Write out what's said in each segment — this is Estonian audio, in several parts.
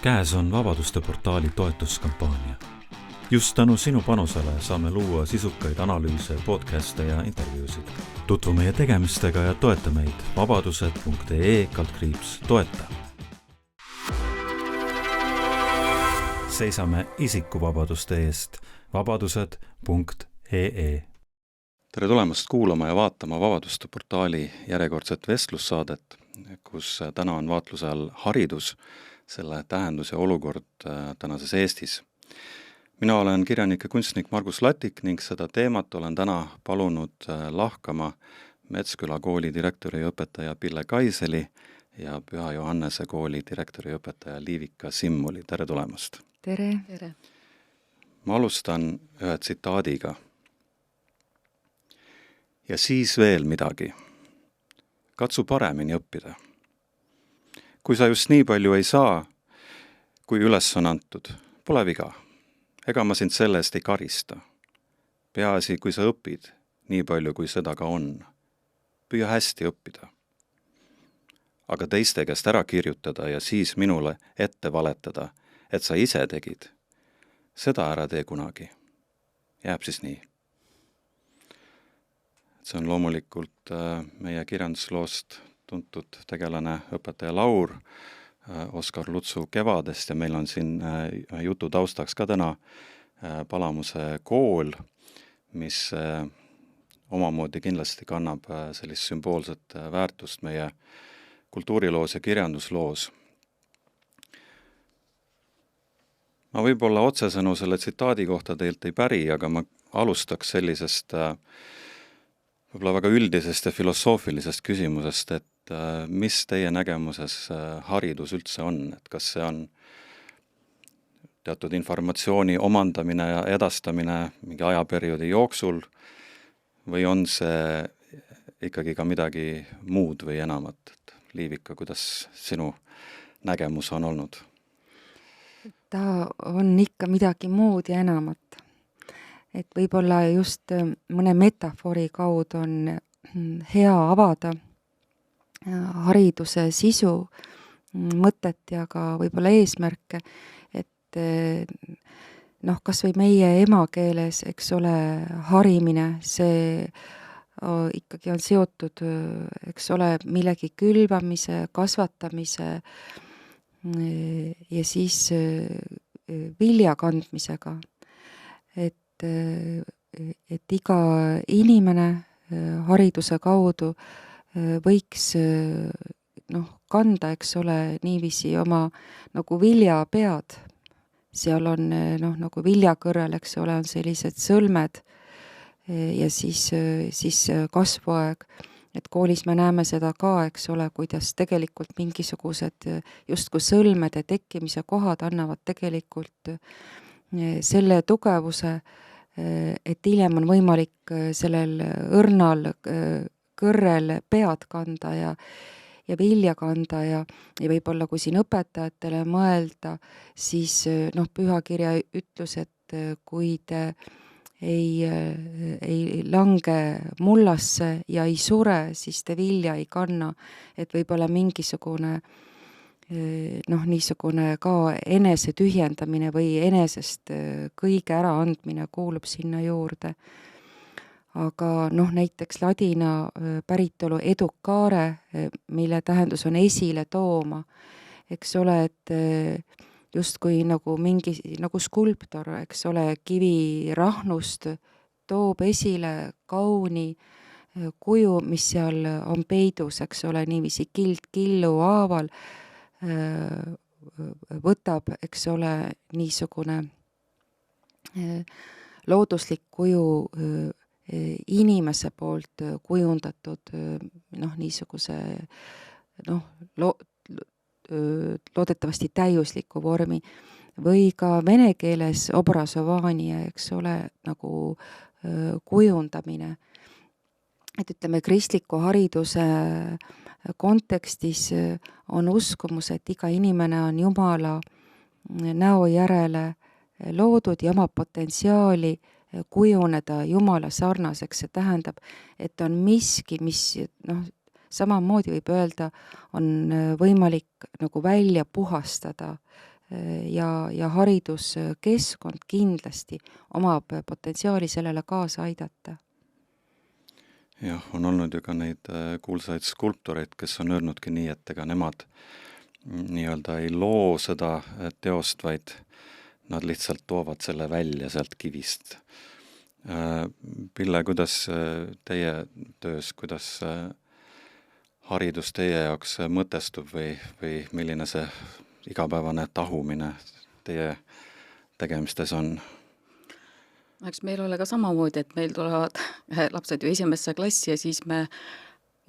Käes on Vabaduste portaali toetuskampaania. Just tänu sinu panusele saame luua sisukaid analüüse, podcaste ja intervjuusid. Tutvu meie tegemistega ja toeta meid vabadused.ee/toeta. Seisame isikuvabaduste eest. Vabadused.ee. Tere tulemast kuulama ja vaatama Vabaduste portaali järjekordset vestlussaadet, kus täna on vaatluse all haridus, selle tähendus ja olukord tänases Eestis. Mina olen kirjanik ja kunstnik Margus Latik ning seda teemat olen täna palunud lahkama Metsküla kooli direktori ja õpetaja Pille Kaiseli ja Püha Johannese kooli direktori ja õpetaja Liivika Simmuli. Tere tulemast! Tere! Tere! Ma alustan ühe tsitaadiga. Ja siis veel midagi. Katsu paremini õppida. Kui sa just nii palju ei saa, kui üles on antud, pole viga. Ega ma sind selle eest ei karista. Peaasi, kui sa õpid, nii palju kui seda ka on. Püüa hästi õppida. Aga teiste käest ära kirjutada ja siis minule ette valetada, et sa ise tegid. Seda ära tee kunagi. Jääb siis nii. See on loomulikult meie kirjandusloost tuntud tegelane õpetaja Laur Oskar Lutsu Kevadest ja meil on siin jutu taustaks ka täna Palamuse kool, mis omamoodi kindlasti kannab sellist sümboolset väärtust meie kultuuriloos ja kirjandusloos. Ma võib-olla otsesõnu selle tsitaadi kohta teilt ei päri, aga ma alustaks sellisest võib-olla väga üldisest ja filosoofilisest küsimusest, et mis teie nägemuses haridus üldse on? Et kas see on teatud informatsiooni omandamine ja edastamine mingi ajaperioodi jooksul või on see ikkagi ka midagi muud või enamat? Et Liivika, kuidas sinu nägemus on olnud? Ta on ikka midagi muud ja enamat. Et võib-olla just mõne metafoori kaudu on hea avada hariduse sisu, mõtet ja ka võib-olla eesmärke, et kas või meie emakeeles, eks ole, harimine, see ikkagi on seotud, eks ole, millegi külvamise, kasvatamise ja siis vilja kandmisega. Et iga inimene hariduse kaudu võiks kanda, eks ole, niiviisi oma nagu viljapead. Seal on nagu viljakõrrel, eks ole, on sellised sõlmed ja siis kasvuaeg. Et koolis me näeme seda ka, eks ole, kuidas tegelikult mingisugused justkui sõlmede tekkimise kohad annavad tegelikult selle tugevuse, et hiljem on võimalik sellel õrnal kõrrel pead kanda ja vilja kanda ja võib-olla kui siin õpetajatele mõelda, siis pühakirja ütlus, et kui te ei lange mullasse ja ei sure, siis te vilja ei kanna, et võib-olla mingisugune niisugune ka enese tühjendamine või enesest kõige äraandmine kuulub sinna juurde. Aga näiteks ladina päritolu educare, mille tähendus on esile tooma, eks ole, et justkui nagu skulptor, eks ole, kivirahnust toob esile kauni kuju, mis seal on peidus, eks ole, niiviisi kild killu haaval võtab, eks ole, niisugune looduslik kuju inimese poolt kujundatud niisuguse loodetavasti täiusliku vormi või ka vene keeles obrazovanie, eks ole, nagu kujundamine. Et ütleme, kristliku hariduse kontekstis on uskumus, et iga inimene on Jumala näo järele loodud ja oma potentsiaali kujuneda Jumala sarnaseks. See tähendab, et on miski, mis samamoodi võib öelda, on võimalik nagu välja puhastada ja hariduskeskkond kindlasti omab potentsiaali sellele kaasa aidata. Jah, on olnud ju ka neid kuulsaid skulptoreid, kes on öelnudki nii, et ega nemad nii-öelda ei loo seda teost, vaid nad lihtsalt toovad selle välja sealt kivist. Pille, kuidas teie töös, kuidas haridus teie jaoks mõtestub või milline see igapäevane tahumine teie tegemistes on? Eks meil ole ka samamoodi, et meil tulevad lapsed ju esimesse klassi ja siis me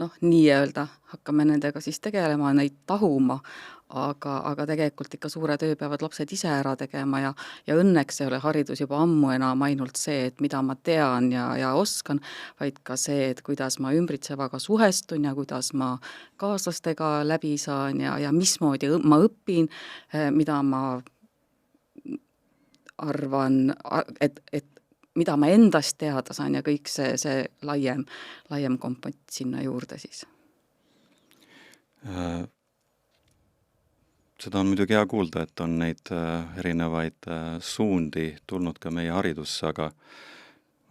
nii-öelda hakkame nendega siis tegelema, neid tahuma, aga tegelikult ikka suure töö peavad lapsed ise ära tegema ja õnneks ei ole haridus juba ammu enam ainult see, et mida ma tean ja oskan, vaid ka see, et kuidas ma ümbritsevaga suhestun ja kuidas ma kaaslastega läbi saan ja mismoodi ma õpin, mida ma arvan, et mida ma endast teada saan ja kõik see laiem kompott sinna juurde siis. Seda on muidugi hea kuulda, et on neid erinevaid suundi tulnud ka meie haridusse, aga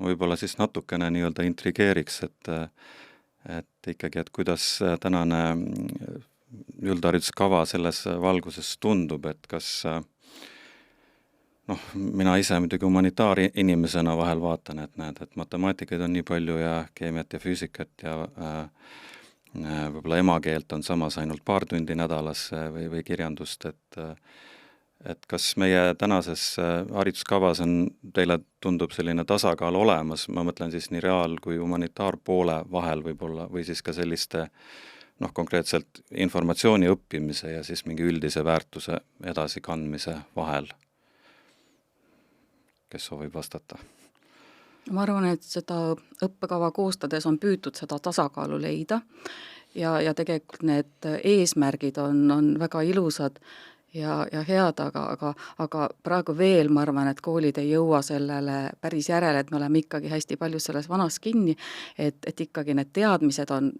võib-olla siis natukene nii-öelda intrigeeriks, et ikkagi, et kuidas tänane üldhariduskava selles valguses tundub, et kas mina ise muidugi humanitaarinimesena vahel vaatan, et näed, et matemaatikaid on nii palju ja keemiat ja füüsikat ja võib-olla emakeelt on samas ainult paar tundi nädalas või kirjandust, et kas meie tänases hariduskavas on, teile tundub selline tasakaal olemas, ma mõtlen siis nii reaal- kui humanitaarpoole vahel võib-olla, või siis ka selliste konkreetselt informatsiooni õppimise ja siis mingi üldise väärtuse edasikandmise vahel? Kes soovib vastata? Ma arvan, et seda õppekava koostades on püütud seda tasakaalu leida ja tegelikult need eesmärgid on väga ilusad ja head, aga praegu veel ma arvan, et koolid ei jõua sellele päris järele, et me oleme ikkagi hästi palju selles vanas kinni, et ikkagi need teadmised on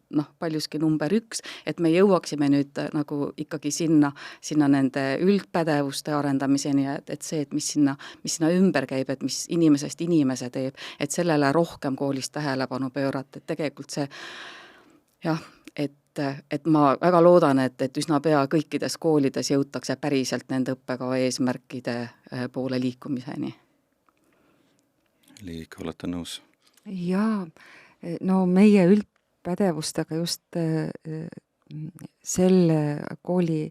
paljuski number 1, et me jõuaksime nüüd nagu ikkagi sinna nende üldpädevuste arendamiseni, et see, et mis sinna ümber käib, et mis inimesest inimese teeb, et sellele rohkem koolis tähelepanu pöörata, et tegelikult see jah, et ma väga loodan, et üsna pea kõikides koolides jõutakse päriselt nende õppekava eesmärkide poole liikumiseni. Liik, olete nõus? Jaa, meie üldpädevustega just selle kooli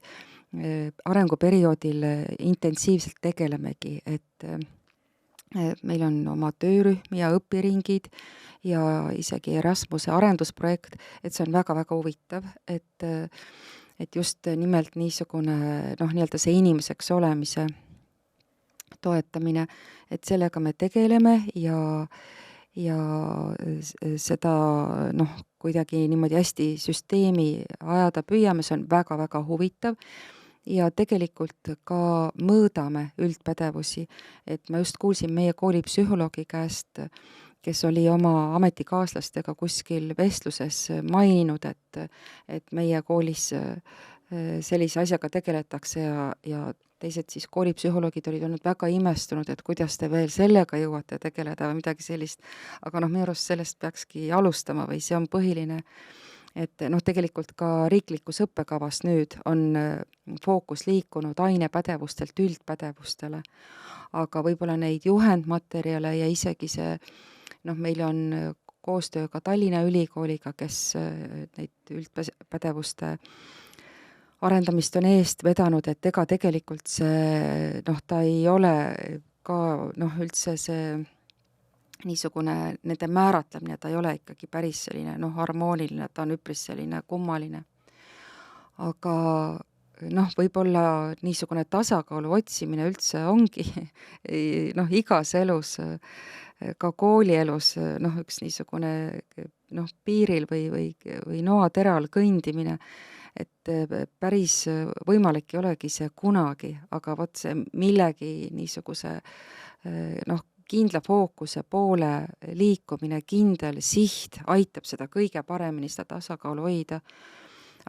arenguperioodil intensiivselt tegelemegi, et meil on oma töörühm ja õpiringid ja isegi Erasmuse arendusprojekt, et see on väga-väga huvitav, et just nimelt niisugune nii-öelda see inimeseks olemise toetamine, et sellega me tegeleme ja seda kuidagi niimoodi hästi süsteemi ajada püüame, see on väga-väga huvitav. Ja tegelikult ka mõõdame üldpädevusi, et ma just kuulsin meie kooli psühholoogi käest, kes oli oma ametikaaslastega kuskil vestluses maininud, et meie koolis sellise asjaga tegeletakse ja teised siis koolipsühholoogid olid olnud väga imestunud, et kuidas te veel sellega jõuate tegeleda või midagi sellist, aga minu arust sellest peakski alustama või see on põhiline, et tegelikult ka riiklikus õppekavas nüüd on fookus liikunud ainepädevustelt üldpädevustele, aga võib-olla neid juhendmaterjale ja isegi see, meil on koostöö ka Tallinna Ülikooliga, kes neid üldpädevuste arendamist on eest vedanud, et ega tegelikult see, ta ei ole ka üldse see niisugune nende määratlemine, ta ei ole ikkagi päris selline harmooniline, ta on üpris selline kummaline. Aga võib-olla niisugune tasakaalu otsimine üldse ongi igas elus, ka koolielus üks niisugune piiril või noateral kõndimine, et päris võimalik ei olegi see kunagi, aga vot see millegi niisuguse kindla fookuse poole liikumine, kindel siht aitab seda kõige paremini, seda tasakaalu hoida.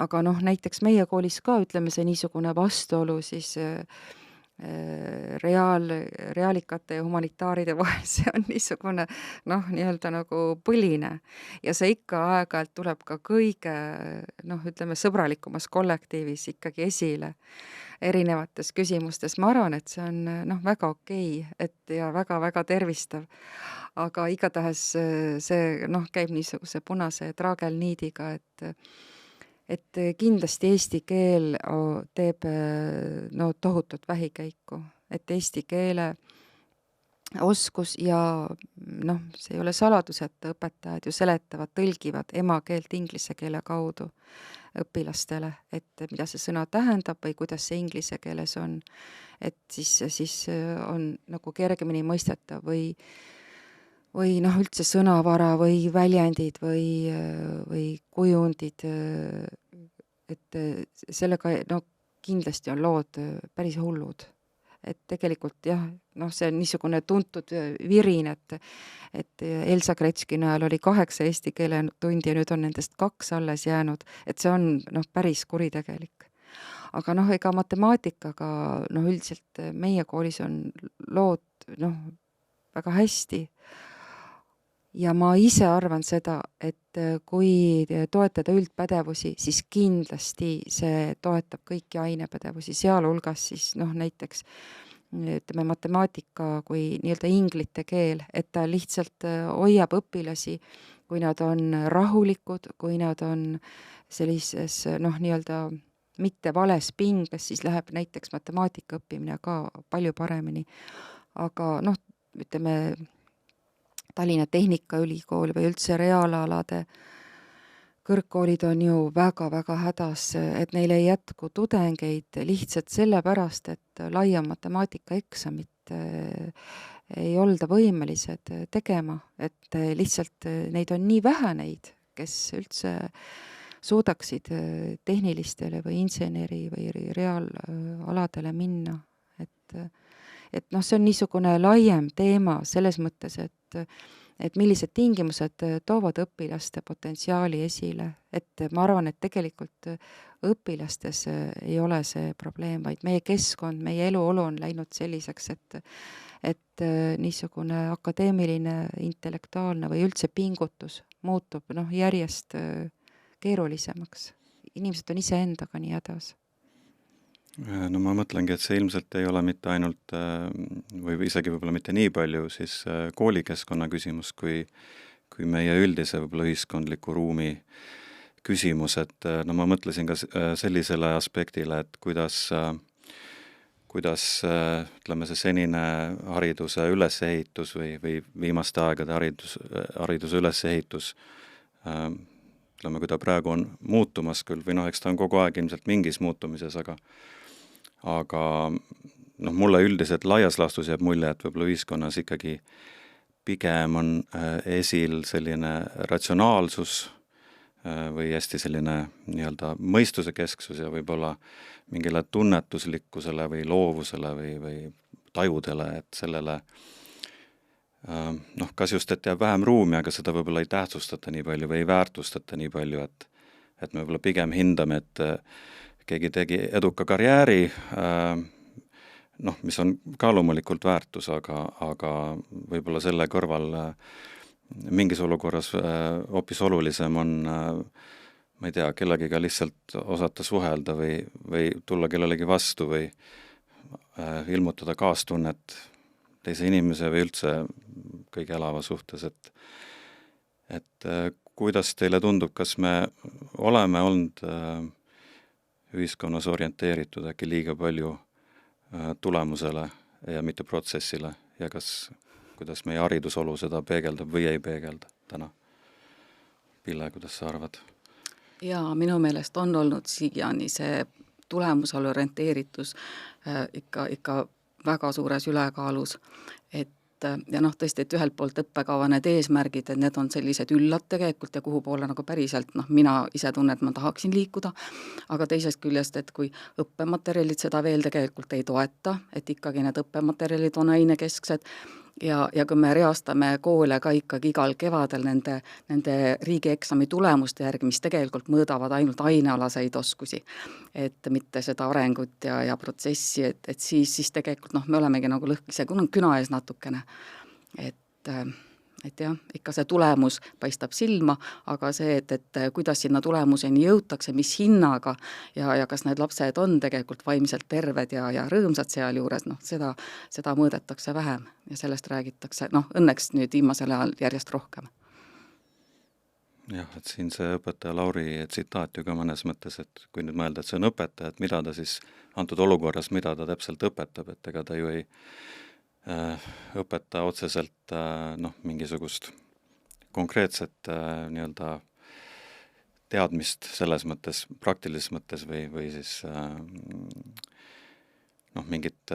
Aga näiteks meie koolis ka, ütleme see niisugune vastuolu siis reaalikate ja humanitaaride vahel, see on niisugune nii-öelda nagu põline ja see ikka aeg-ajalt tuleb ka kõige ütleme sõbralikumas kollektiivis ikkagi esile erinevates küsimustes. Ma arvan, et see on väga okei, et ja väga-väga tervistav. Aga igatahes see käib niisuguse punase traagelniidiga, et kindlasti eesti keel teeb tohutut vähikäiku, et eesti keele oskus ja see ei ole saladus, et õpetajad ju seletavad, tõlgivad emakeelt inglise keele kaudu õpilastele, et mida see sõna tähendab või kuidas see inglise keeles on, et siis on nagu kergemini mõistetav või üldse sõnavara või väljendid või kujundid, et sellega kindlasti on lood päris hullud. Et tegelikult jah, see on niisugune tuntud virin, et Elsa Gretškina ajal oli 8 eesti keele tundi ja nüüd on nendest 2 alles jäänud, et see on päris kuritegelik. Aga ega matemaatikaga üldiselt meie koolis on lood väga hästi. Ja ma ise arvan seda, et kui toetada üldpädevusi, siis kindlasti see toetab kõiki ainepädevusi, sealhulgas siis näiteks ütleme matemaatika kui nii-öelda inglite keel, et ta lihtsalt hoiab õpilasi, kui nad on rahulikud, kui nad on sellises nii-öelda mitte vales pinges, siis läheb näiteks matemaatika õppimine ka palju paremini. Aga ütleme Tallinna Tehnikaülikool või üldse reaalalade kõrgkoolid on ju väga-väga hädas, et neil ei jätku tudengeid lihtsalt sellepärast, et laia matemaatikaeksamit ei olda võimelised tegema, et lihtsalt neid on nii vähe neid, kes üldse suudaksid tehnilistele või inseneri või reaalaladele minna, et see on niisugune laiem teema selles mõttes, et millised tingimused toovad õpilaste potentsiaali esile, et ma arvan, et tegelikult õpilastes ei ole see probleem, vaid meie keskkond, meie eluolu on läinud selliseks, et niisugune akadeemiline, intellektuaalne või üldse pingutus muutub järjest keerulisemaks. Inimesed on iseendaga nii hädas. No ma mõtlengi, et see ilmselt ei ole mitte ainult või isegi võib-olla mitte nii palju siis koolikeskkonna küsimus, kui meie üldise võib-olla ühiskondliku ruumi küsimus, et ma mõtlesin ka sellisele aspektile, et kuidas ütleme see senine hariduse ülesehitus või viimaste aegade hariduse ülesehitus, ütleme, kui ta praegu on muutumas küll, või eks ta on kogu aeg ilmselt mingis muutumises, aga mulle üldiselt laias laastus jääb mulje, et võib-olla ühiskonnas ikkagi pigem on esil selline ratsionaalsus või hästi selline nii-öelda mõistuse kesksus ja võib-olla mingile tunnetuslikkusele või loovusele või tajudele, et sellele kas just, et jääb vähem ruumi, aga seda võib-olla ei tähtsustata nii palju või ei väärtustata nii palju, et me võib-olla pigem hindame, et keegi tegi eduka karjääri, mis on ka loomulikult väärtus, aga võib-olla selle kõrval mingis olukorras hoopis olulisem on, ma ei tea, kellegiga lihtsalt osata suhelda või tulla kellelegi vastu või ilmutada kaastunnet teise inimese või üldse kõige elava suhtes, et kuidas teile tundub, kas me oleme olnud ühiskonnas orienteeritud äkki liiga palju tulemusele ja mitte protsessile ja kuidas meie haridusolu seda peegeldab või ei peegelda täna? Pille, kuidas sa arvad? Jaa, minu meelest on olnud siiani see tulemusele orienteeritus ikka väga suures ülekaalus, ja tõesti, et ühelt poolt õppekava need eesmärgid, et need on sellised üllad tegelikult ja kuhu poole nagu päriselt, mina ise tunnen, et ma tahaksin liikuda, aga teisest küljest, et kui õppematerjalid seda veel tegelikult ei toeta, et ikkagi need õppematerjalid on ainekesksed, ja kui me reastame koole ka ikkagi igal kevadel nende riigieksami tulemuste järgi, mis tegelikult mõõdavad ainult ainealaseid oskusi, et mitte seda arengut ja protsessi, et siis tegelikult me olemegi nagu lõhkise küna ees natukene. Et jah, ikka see tulemus paistab silma, aga see, et kuidas sinna tulemuseni jõutakse, mis hinnaga ja kas need lapsed on tegelikult vaimselt terved ja rõõmsad seal juures, seda mõõdetakse vähem ja sellest räägitakse, õnneks nüüd viimasel ajal järjest rohkem. Jah, et siin see õpetaja Lauri tsitaat ju ka mõnes mõttes, et kui nüüd mõelda, et see on õpetaja, et mida ta siis antud olukorras, mida ta täpselt õpetab, et ega ta ju ei õpeta otseselt mingisugust konkreetset nii-öelda teadmist selles mõttes, praktilises mõttes või siis mingit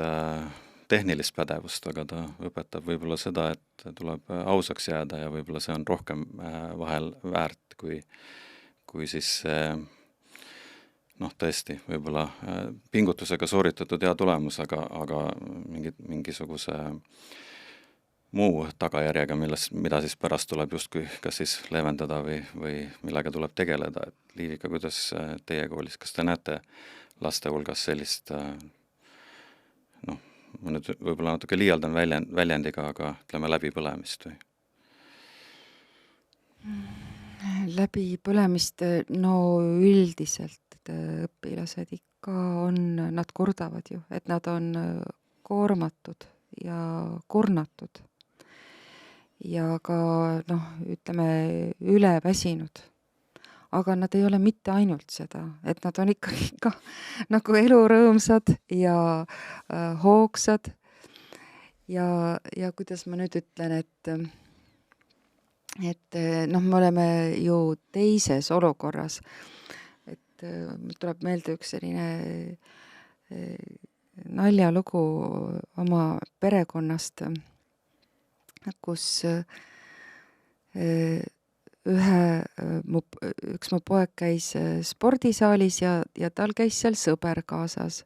tehnilist pädevust, aga ta õpetab võib-olla seda, et tuleb ausaks jääda ja võib-olla see on rohkem vahel väärt, kui siis tõesti, võib-olla pingutusega sooritatud hea tulemus, aga mingisuguse muu tagajärjega, mida siis pärast tuleb justkui kas siis leevendada või millega tuleb tegeleda. Et Liivika, kuidas teie koolis, kas te näete laste hulgas sellist, ma nüüd võib-olla natuke liialdan väljendiga, aga ütleme läbipõlemist või? Läbipõlemist, üldiselt õpilased ikka nad kurdavad ju, et nad on koormatud ja kurnatud ja ka ütleme üleväsinud. Aga nad ei ole mitte ainult seda, et nad on ikkagi ka nagu elurõõmsad ja hoogsad ja kuidas ma nüüd ütlen, et me oleme ju teises olukorras. Mul tuleb meelde üks selline naljalugu oma perekonnast, kus üks mu poeg käis spordisaalis ja tal käis seal sõber kaasas.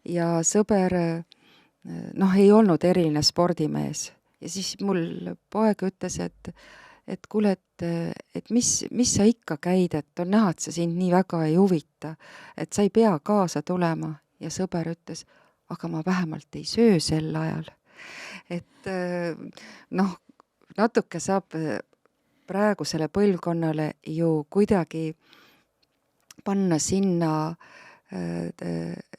Ja sõber ei olnud eriline spordimees. Ja siis mul poeg ütles, et kuule, et mis sa ikka käid, et on näha, et sa sind nii väga ei huvita, et sa ei pea kaasa tulema. Ja sõber ütles, aga ma vähemalt ei söö sel ajal. Et natuke saab praegusele põlvkonnale ju kuidagi panna sinna,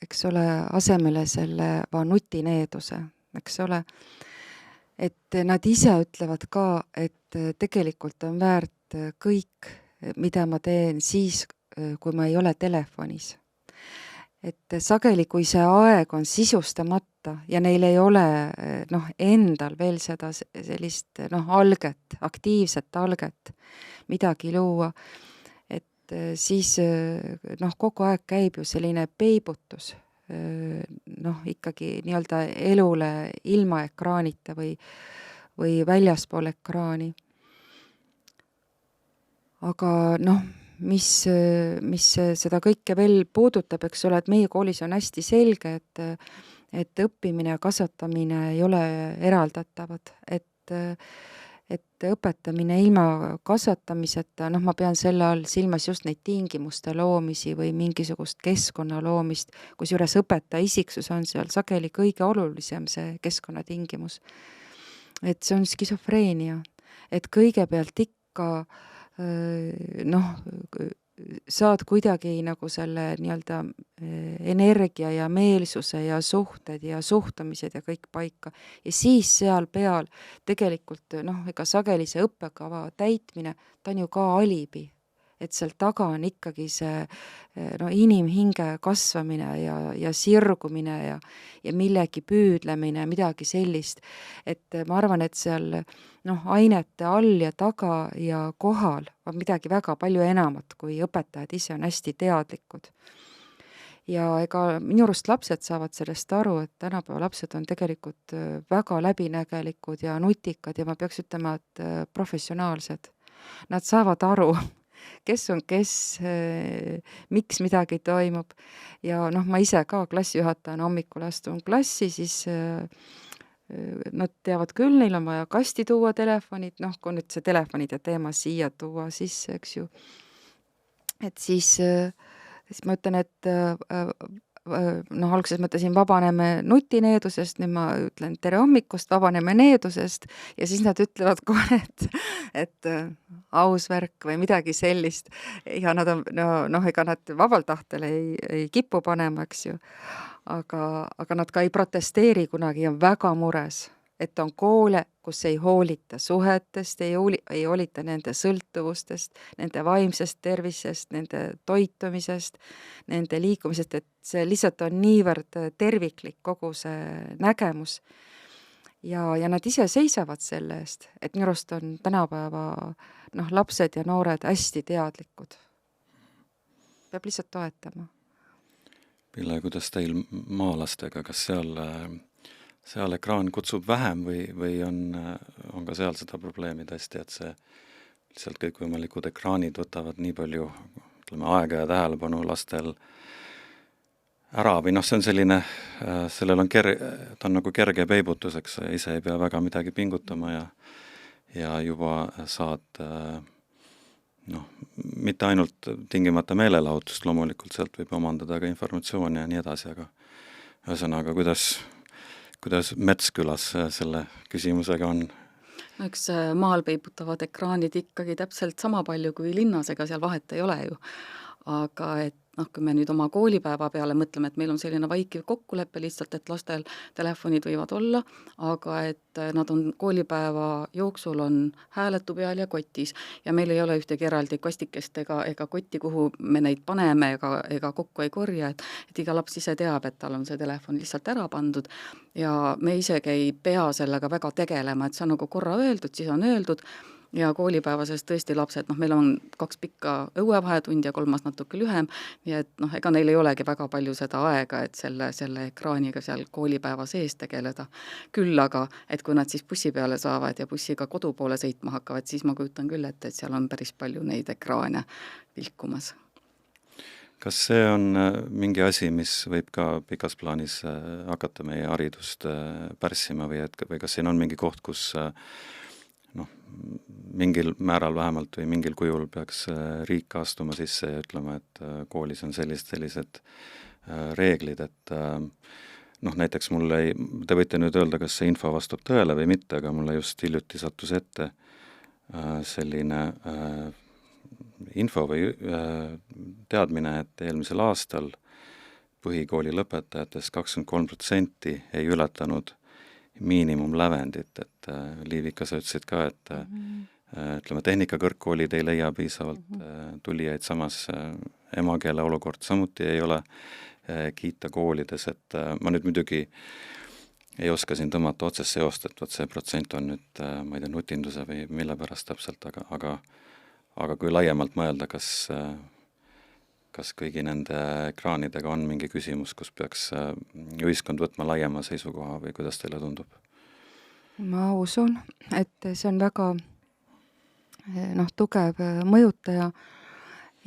eks ole, asemele selle nutineeduse, eks ole. Et nad ise ütlevad ka, et tegelikult on väärt kõik, mida ma teen siis, kui ma ei ole telefonis. Et sageli, kui see aeg on sisustamata ja neil ei ole endal veel seda sellist alget, aktiivset alget midagi luua, et siis kogu aeg käib ju selline peibutus ikkagi nii-öelda elule ilma ekraanita või väljaspool ekraani. Aga mis seda kõike veel puudutab, eks ole, et meie koolis on hästi selge, et õppimine ja kasvatamine ei ole eraldatavad, et õpetamine ilma kasvatamiseta, ma pean selle all silmas just neid tingimuste loomisi või mingisugust keskkonna loomist, kusjuures õpetaja isiksus on seal sageli kõige olulisem see keskkonnatingimus. Et see on skisofreenia, et kõigepealt ikka saad kuidagi nagu selle nii-öelda energia ja meelsuse ja suhted ja suhtumised ja kõik paika. Ja siis seal peal tegelikult ega sageli see õppekava täitmine, ta on ju ka alibi. Et seal taga on ikkagi see inimhinge kasvamine ja sirgumine ja millegi püüdlemine, midagi sellist. Et ma arvan, et seal ainete all ja taga ja kohal on midagi väga palju enamat, kui õpetajad ise on hästi teadlikud. Ja ega minu arust lapsed saavad sellest aru, et tänapäeva lapsed on tegelikult väga läbinägelikud ja nutikad ja ma peaks ütlema, et professionaalsed. Nad saavad aru, kes on kes, miks midagi toimub. Ja ma ise ka klassijuhatajana hommikul astun klassi, siis nad teavad küll, neil on vaja kasti tuua telefonid, noh, kui nüüd see telefonide teema siia tuua sisse, eks ju, et siis ma ütlen, et noh, alguses mõtlesin, vabaneme nutineedusest, nüüd ma ütlen tere hommikust, vabaneme needusest ja siis nad ütlevad kohe, et aus värk või midagi sellist ja nad on, ega nad vabal tahtel ei kipu panema, eks ju, aga nad ka ei protesteeri kunagi ja on väga mures, et on koole, kus ei hoolita suhetest, ei hoolita nende sõltuvustest, nende vaimsest tervisest, nende toitumisest, nende liikumisest, et see lihtsalt on niivõrd terviklik kogu see nägemus. Ja nad ise seisavad selle eest, et minu arust on tänapäeva lapsed ja noored hästi teadlikud. Peab lihtsalt toetama. Pille, kuidas teil maalastega, kas seal ekraan kutsub vähem või on ka seal seda probleemi tõesti, et see lihtsalt kõikvõimalikud ekraanid võtavad nii palju, ütleme, aega ja tähelepanu lastel ära või see on selline, sellel on ta on nagu kerge peibutuseks, ise ei pea väga midagi pingutama ja juba saad mitte ainult tingimata meelelahutust, loomulikult sealt võib omandada ka informatsiooni ja nii edasi, aga ühesõnaga, kuidas Metskülas selle küsimusega on? Eks maal peibutavad ekraanid ikkagi täpselt sama palju kui linnas, ega seal vahet ei ole ju. Aga et kui me nüüd oma koolipäeva peale mõtleme, et meil on selline vaikiv kokkulepe lihtsalt, et lastel telefonid võivad olla, aga et nad on koolipäeva jooksul on hääletu peal ja kotis ja meil ei ole ühtegi eraldi kastikest ega kotti, kuhu me neid paneme ega kokku ei korja, et iga laps ise teab, et tal on see telefon lihtsalt ära pandud ja me isegi ei pea sellega väga tegelema, et see on nagu korra öeldud, siis on öeldud ja koolipäevases tõesti lapsed, meil on 2 pikka õuevahetund ja 3 natuke lühem, nii et ega neil ei olegi väga palju seda aega, et selle ekraaniga seal koolipäeva sees tegeleda. Küll aga, et kui nad siis bussi peale saavad ja bussiga kodu poole sõitma hakkavad, siis ma kujutan küll, et seal on päris palju neid ekraane vilkumas. Kas see on mingi asi, mis võib ka pikas plaanis hakata meie haridust pärssima või kas siin on mingi koht, kus mingil määral vähemalt või mingil kujul peaks riik astuma sisse ja ütlema, et koolis on sellised reeglid, et näiteks te võite nüüd öelda, kas see info vastab tõele või mitte, aga mulle just hiljuti sattus ette selline info või teadmine, et eelmisel aastal põhikooli lõpetajatest 23% ei ületanud miinimumlävendit, et Liivika, sa ütlesid ka, et ütleme, tehnikakõrgkoolid ei leia piisavalt tulijaid, samas emakeele olukord samuti ei ole kiita koolides, et ma nüüd muidugi ei oska siin tõmmata otsest seost, et see protsent on nüüd, ma ei tea, nutinduse või mille pärast täpselt, aga kui laiemalt mõelda, kas kõigi nende ekraanidega on mingi küsimus, kus peaks ühiskond võtma laiema seisukoha või kuidas teile tundub? Ma usun, et see on väga tugev mõjutaja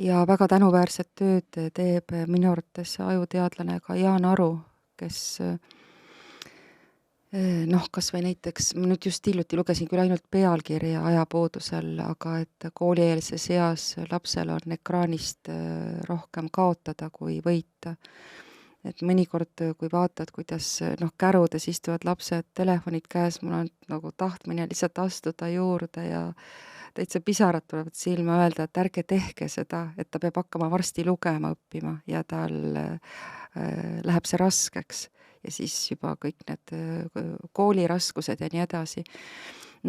ja väga tänuväärset tööd teeb minu arvates ajuteadlane ka Jaan Aru, kes kas või näiteks, ma nüüd just hiljuti lugesin küll ainult pealkirja ajapuudusel, aga et koolieelses eas lapsel on ekraanist rohkem kaotada kui võita. Et mõnikord, kui vaatad, kuidas kärudes istuvad lapsed, telefonid käes, mul on nagu tahtmine lihtsalt astuda juurde ja täitsa pisarad tulevad silma öelda, et ärge tehke seda, et ta peab hakkama varsti lugema õppima ja tal läheb see raskeks. Ja siis juba kõik need kooliraskused ja nii edasi.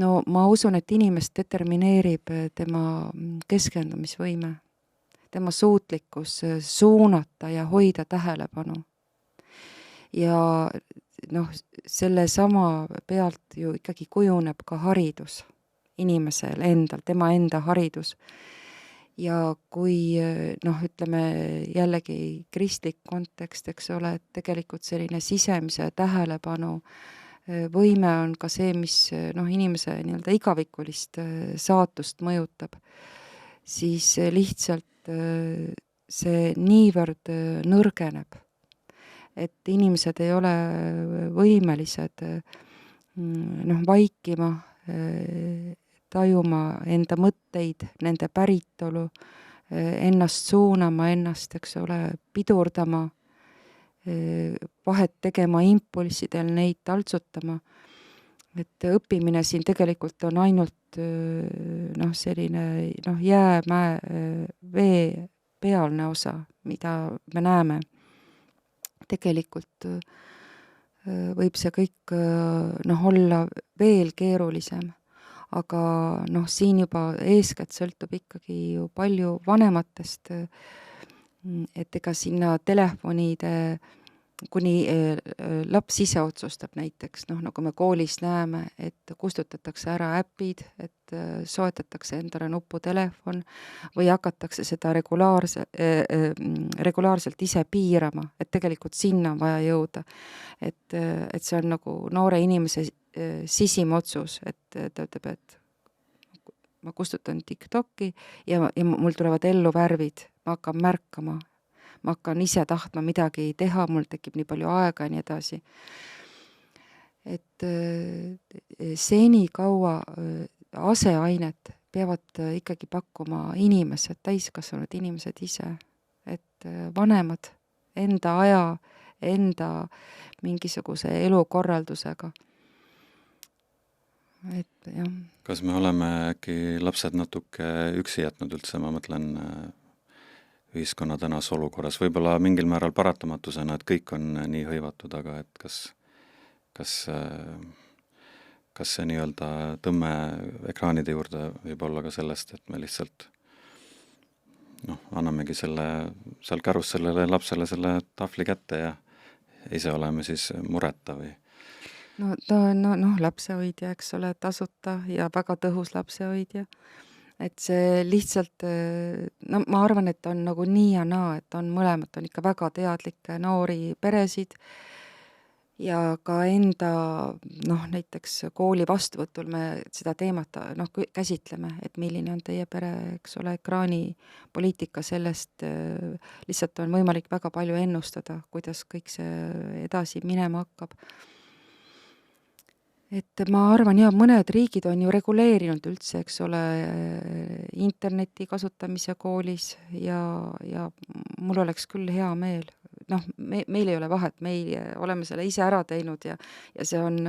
No ma usun, et inimest determineerib tema keskendumisvõime, tema suutlikkus suunata ja hoida tähelepanu. Ja selle sama pealt ju ikkagi kujuneb ka haridus inimesel endal, tema enda haridus. Ja kui ütleme jällegi kristlik kontekst, eks ole, et tegelikult selline sisemise tähelepanu võime on ka see, mis inimese nii-öelda igavikulist saatust mõjutab, siis lihtsalt see niivõrd nõrgeneb, et inimesed ei ole võimelised vaikima, tajuma enda mõtteid, nende päritolu, ennast suunama, ennast, eks ole, pidurdama, vahet tegema impulssidel, neid taltsutama. Et õppimine siin tegelikult on ainult selline jäämäe, vee pealne osa, mida me näeme. Tegelikult võib see kõik olla veel keerulisem, aga siin juba eeskätt sõltub ikkagi ju palju vanematest, et ega sinna telefonide, kuni laps ise otsustab näiteks, nagu me koolis näeme, et kustutatakse ära äpid, et soetatakse endale nuputelefon või hakatakse seda regulaarselt ise piirama, et tegelikult sinna on vaja jõuda. Et see on nagu noore inimese sisimotsus, et ta ütleb, et ma kustutan TikToki ja mul tulevad ellu värvid, ma hakkan märkama, ma hakkan ise tahtma midagi teha, mul tekib nii palju aega ja nii edasi. Et seni kaua aseainet peavad ikkagi pakkuma inimesed, täiskasvanud inimesed ise, et vanemad enda aja, enda mingisuguse elukorraldusega. Et jah. Kas me oleme äkki lapsed natuke üksi jätnud üldse, ma mõtlen ühiskonna tänas olukorras, võib-olla mingil määral paratamatusena, et kõik on nii hõivatud, aga et kas see nii-öelda tõmme ekraanide juurde võib olla ka sellest, et me lihtsalt annamegi seal kärus sellele lapsele selle tahvli kätte ja ise oleme siis mureta või? Ta on lapsehoidja, eks ole, tasuta ja väga tõhus lapsehoidja. Et see lihtsalt, ma arvan, et on nagu nii ja naa, et on mõlemad, on ikka väga teadlikke noori peresid ja ka enda, näiteks kooli vastuvõtul me seda teemat käsitleme, et milline on teie pere, eks ole, ekraanipoliitika, sellest lihtsalt on võimalik väga palju ennustada, kuidas kõik see edasi minema hakkab. Et ma arvan, mõned riigid on ju reguleerinud üldse, eks ole, interneti kasutamise koolis ja mul oleks küll hea meel. Meil ei ole vahet, meil oleme selle ise ära teinud ja see on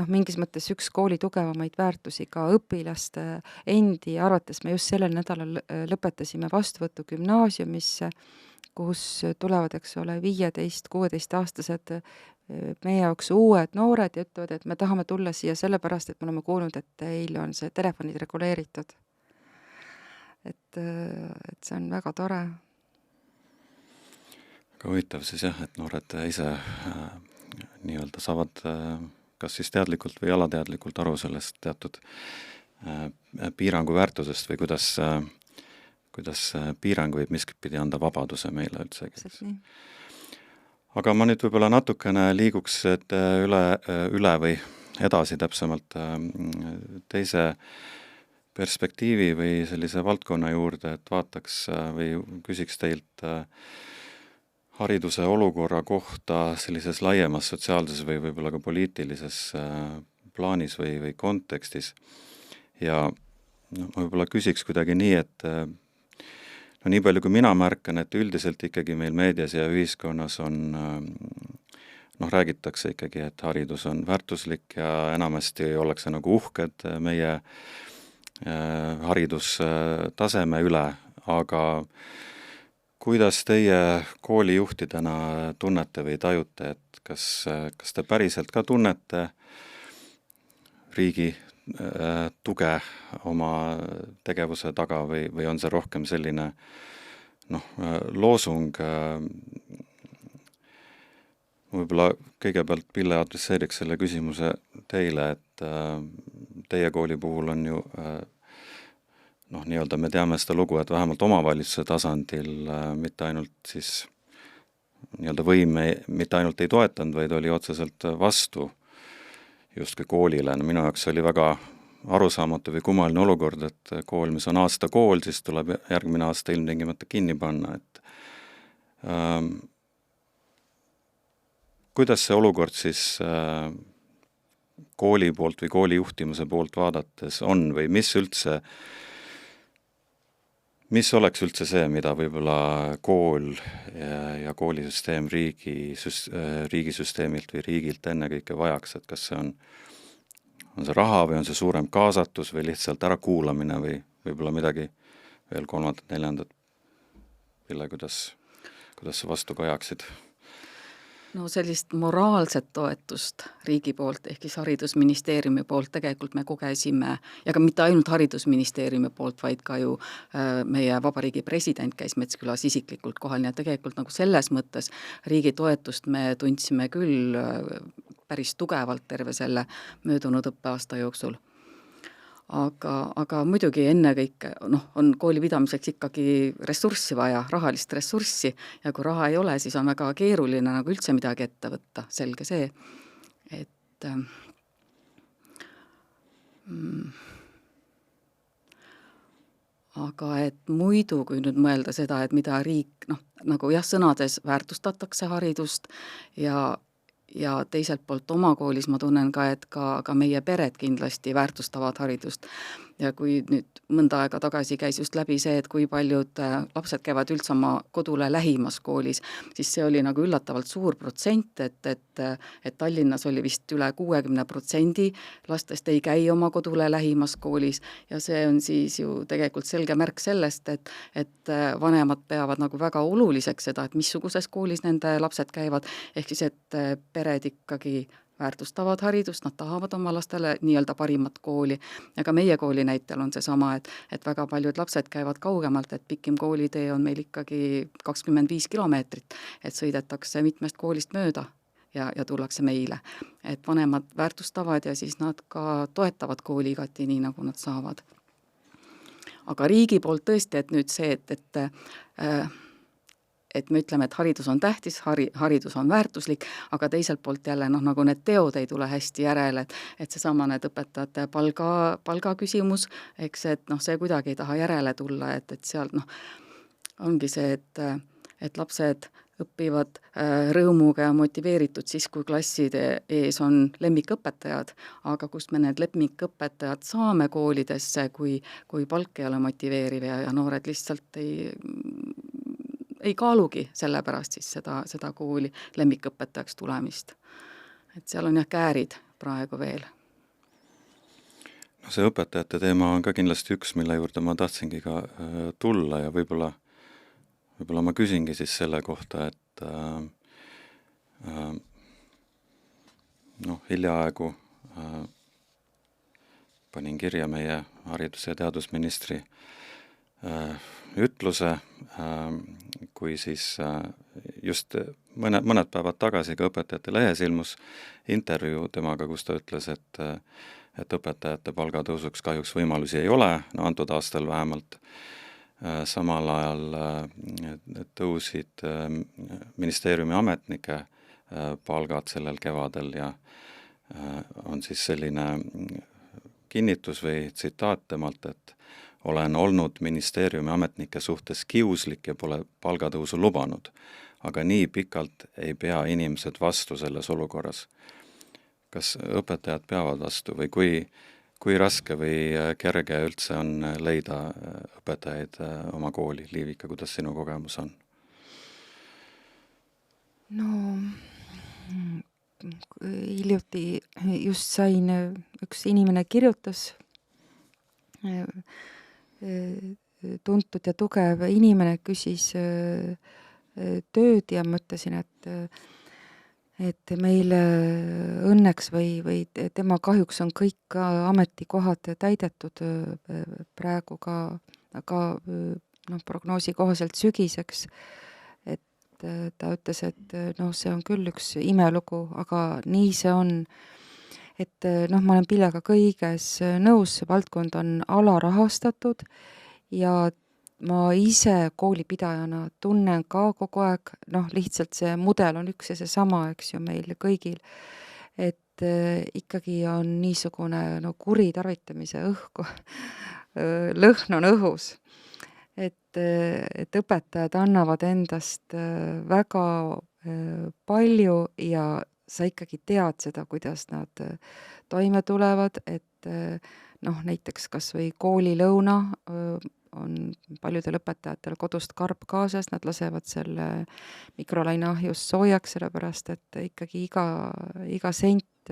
mingis mõttes üks kooli tugevamaid väärtusi ka õpilaste endi arvates. Me just sellel nädalal lõpetasime vastuvõttu gümnaasiumisse, kus tulevad, eks ole, 15-16-aastased meie jaoks uued noored ja ütlevad, et me tahame tulla siia sellepärast, et me oleme kuulnud, et teil on see telefonid reguleeritud. Et see on väga tore. Aga huvitav siis jah, et noored ise nii-öelda saavad kas siis teadlikult või alateadlikult aru sellest teatud piirangu väärtusest või kuidas piirang võib miskipidi anda vabaduse meile üldse. Aga ma nüüd võib-olla natukene liiguks üle või edasi täpsemalt teise perspektiivi või sellise valdkonna juurde, et vaataks või küsiks teilt hariduse olukorra kohta sellises laiemas sotsiaalses või võib-olla ka poliitilises plaanis või kontekstis. Ja ma võib-olla küsiks kuidagi nii, et nii palju kui mina märkan, et üldiselt ikkagi meil meedias ja ühiskonnas on, räägitakse ikkagi, et haridus on väärtuslik ja enamasti ollakse nagu uhked meie haridustaseme üle, aga kuidas teie koolijuhtidena tunnete või tajute, et kas te päriselt ka tunnete riigi tuge oma tegevuse taga või on see rohkem selline loosung? Võib-olla kõigepealt Pille adresseeriks selle küsimuse teile, et teie kooli puhul on ju nii-öelda me teame seda lugu, et vähemalt omavalitsuse tasandil mitte ainult siis nii-öelda võim mitte ainult ei toetanud, vaid oli otseselt vastu justkui koolile. Minu jaoks oli väga arusaamatu või kummaline olukord, et kool, mis on aasta kool, siis tuleb järgmine aasta ilmtingimata kinni panna. Et kuidas see olukord siis kooli poolt või kooli juhtimuse poolt vaadates on või mis oleks üldse see, mida võib-olla kool ja koolisüsteem riigisüsteemilt või riigilt ennekõike vajaks, et kas see on see raha või on see suurem kaasatus või lihtsalt ärakuulamine või võib-olla midagi veel kolmandat, neljandat. Ville, kuidas sa vastu kajaksid? No sellist moraalset toetust riigi poolt ehk siis haridusministeeriumi poolt tegelikult me kogesime ja ka mitte ainult haridusministeeriumi poolt, vaid ka ju meie vabariigi president käis Metskülas isiklikult kohal, nii et tegelikult nagu selles mõttes riigi toetust me tundsime küll päris tugevalt terve selle möödunud õppeaasta jooksul. Aga muidugi ennekõike on kooli pidamiseks ikkagi ressurssi vaja, rahalist ressurssi ja kui raha ei ole, siis on väga keeruline nagu üldse midagi ette võtta, selge see, et aga et muidu, kui nüüd mõelda seda, et mida riik, nagu jah, sõnades väärtustatakse haridust ja teiselt poolt oma koolis ma tunnen ka, et ka meie pered kindlasti väärtustavad haridust. Ja kui nüüd mõnda aega tagasi käis just läbi see, et kui paljud lapsed käivad üldse oma kodule lähimas koolis, siis see oli nagu üllatavalt suur protsent, et Tallinnas oli vist üle 60% lastest ei käi oma kodule lähimas koolis ja see on siis ju tegelikult selge märk sellest, et vanemad peavad nagu väga oluliseks seda, et missuguses koolis nende lapsed käivad, ehk siis, et pered ikkagi väärtustavad haridust, nad tahavad oma lastele nii-öelda parimat kooli ja ka meie kooli näitel on see sama, et väga paljud lapsed käivad kaugemalt, et pikim koolitee on meil ikkagi 25 kilomeetrit, et sõidetakse mitmest koolist mööda ja tullakse meile. Et vanemad väärtustavad ja siis nad ka toetavad kooli igati nii, nagu nad saavad. Aga riigi poolt tõesti, et nüüd see, et me ütleme, et haridus on tähtis, haridus on väärtuslik, aga teiselt poolt jälle nagu need teod ei tule hästi järele, et seesama need õpetajate palga küsimus, eks, et see kuidagi ei taha järele tulla, et seal ongi see, et lapsed õpivad rõõmuga ja motiveeritud siis, kui klasside ees on lemmikõpetajad, aga kust me need lemmikõpetajad saame koolidesse, kui palk ei ole motiveeriv ja noored lihtsalt ei kaalugi sellepärast siis seda kooli lemmikõpetajaks tulemist. Et seal on jah käärid praegu veel. See õpetajate teema on ka kindlasti üks, mille juurde ma tahtsingi ka tulla ja võib-olla ma küsingi siis selle kohta, et hiljaaegu panin kirja meie haridus- ja teadusministri ütluse, kui siis just mõned päevad tagasi ka õpetajate lehes ilmus intervjuu temaga, kus ta ütles, et õpetajate palgatõusuks kahjuks võimalusi ei ole, antud aastal vähemalt. Samal ajal tõusid ministeeriumi ametnike palgad sellel kevadel ja on siis selline kinnitus või tsitaat temalt, et olen olnud ministeeriumi ametnike suhtes kiuslik ja pole palgatõusu lubanud, aga nii pikalt ei pea inimesed vastu selles olukorras. Kas õpetajad peavad vastu või kui raske või kerge üldse on leida õpetajaid oma kooli? Liivika, kuidas sinu kogemus on? Hiljuti just sain, üks inimene kirjutas, tuntud ja tugev inimene küsis tööd ja mõtlesin, et meil õnneks või tema kahjuks on kõik ametikohad täidetud praegu ka prognoosi kohaselt sügiseks, et ta ütles, et see on küll üks imelugu, aga nii see on. Et ma olen Pillega kõiges nõus, see valdkond on alarahastatud ja ma ise koolipidajana tunnen ka kogu aeg, lihtsalt see mudel on üks ja seesama, eks ju, meil kõigil, et ikkagi on niisugune kuritarvitamise õhku, lõhn on õhus, et õpetajad annavad endast väga palju ja sa ikkagi tead seda, kuidas nad toime tulevad, et noh, näiteks kas või koolilõuna on paljudel õpetajatel kodust karp kaasas, nad lasevad selle mikrolaineahjus soojaks, sellepärast et ikkagi iga sent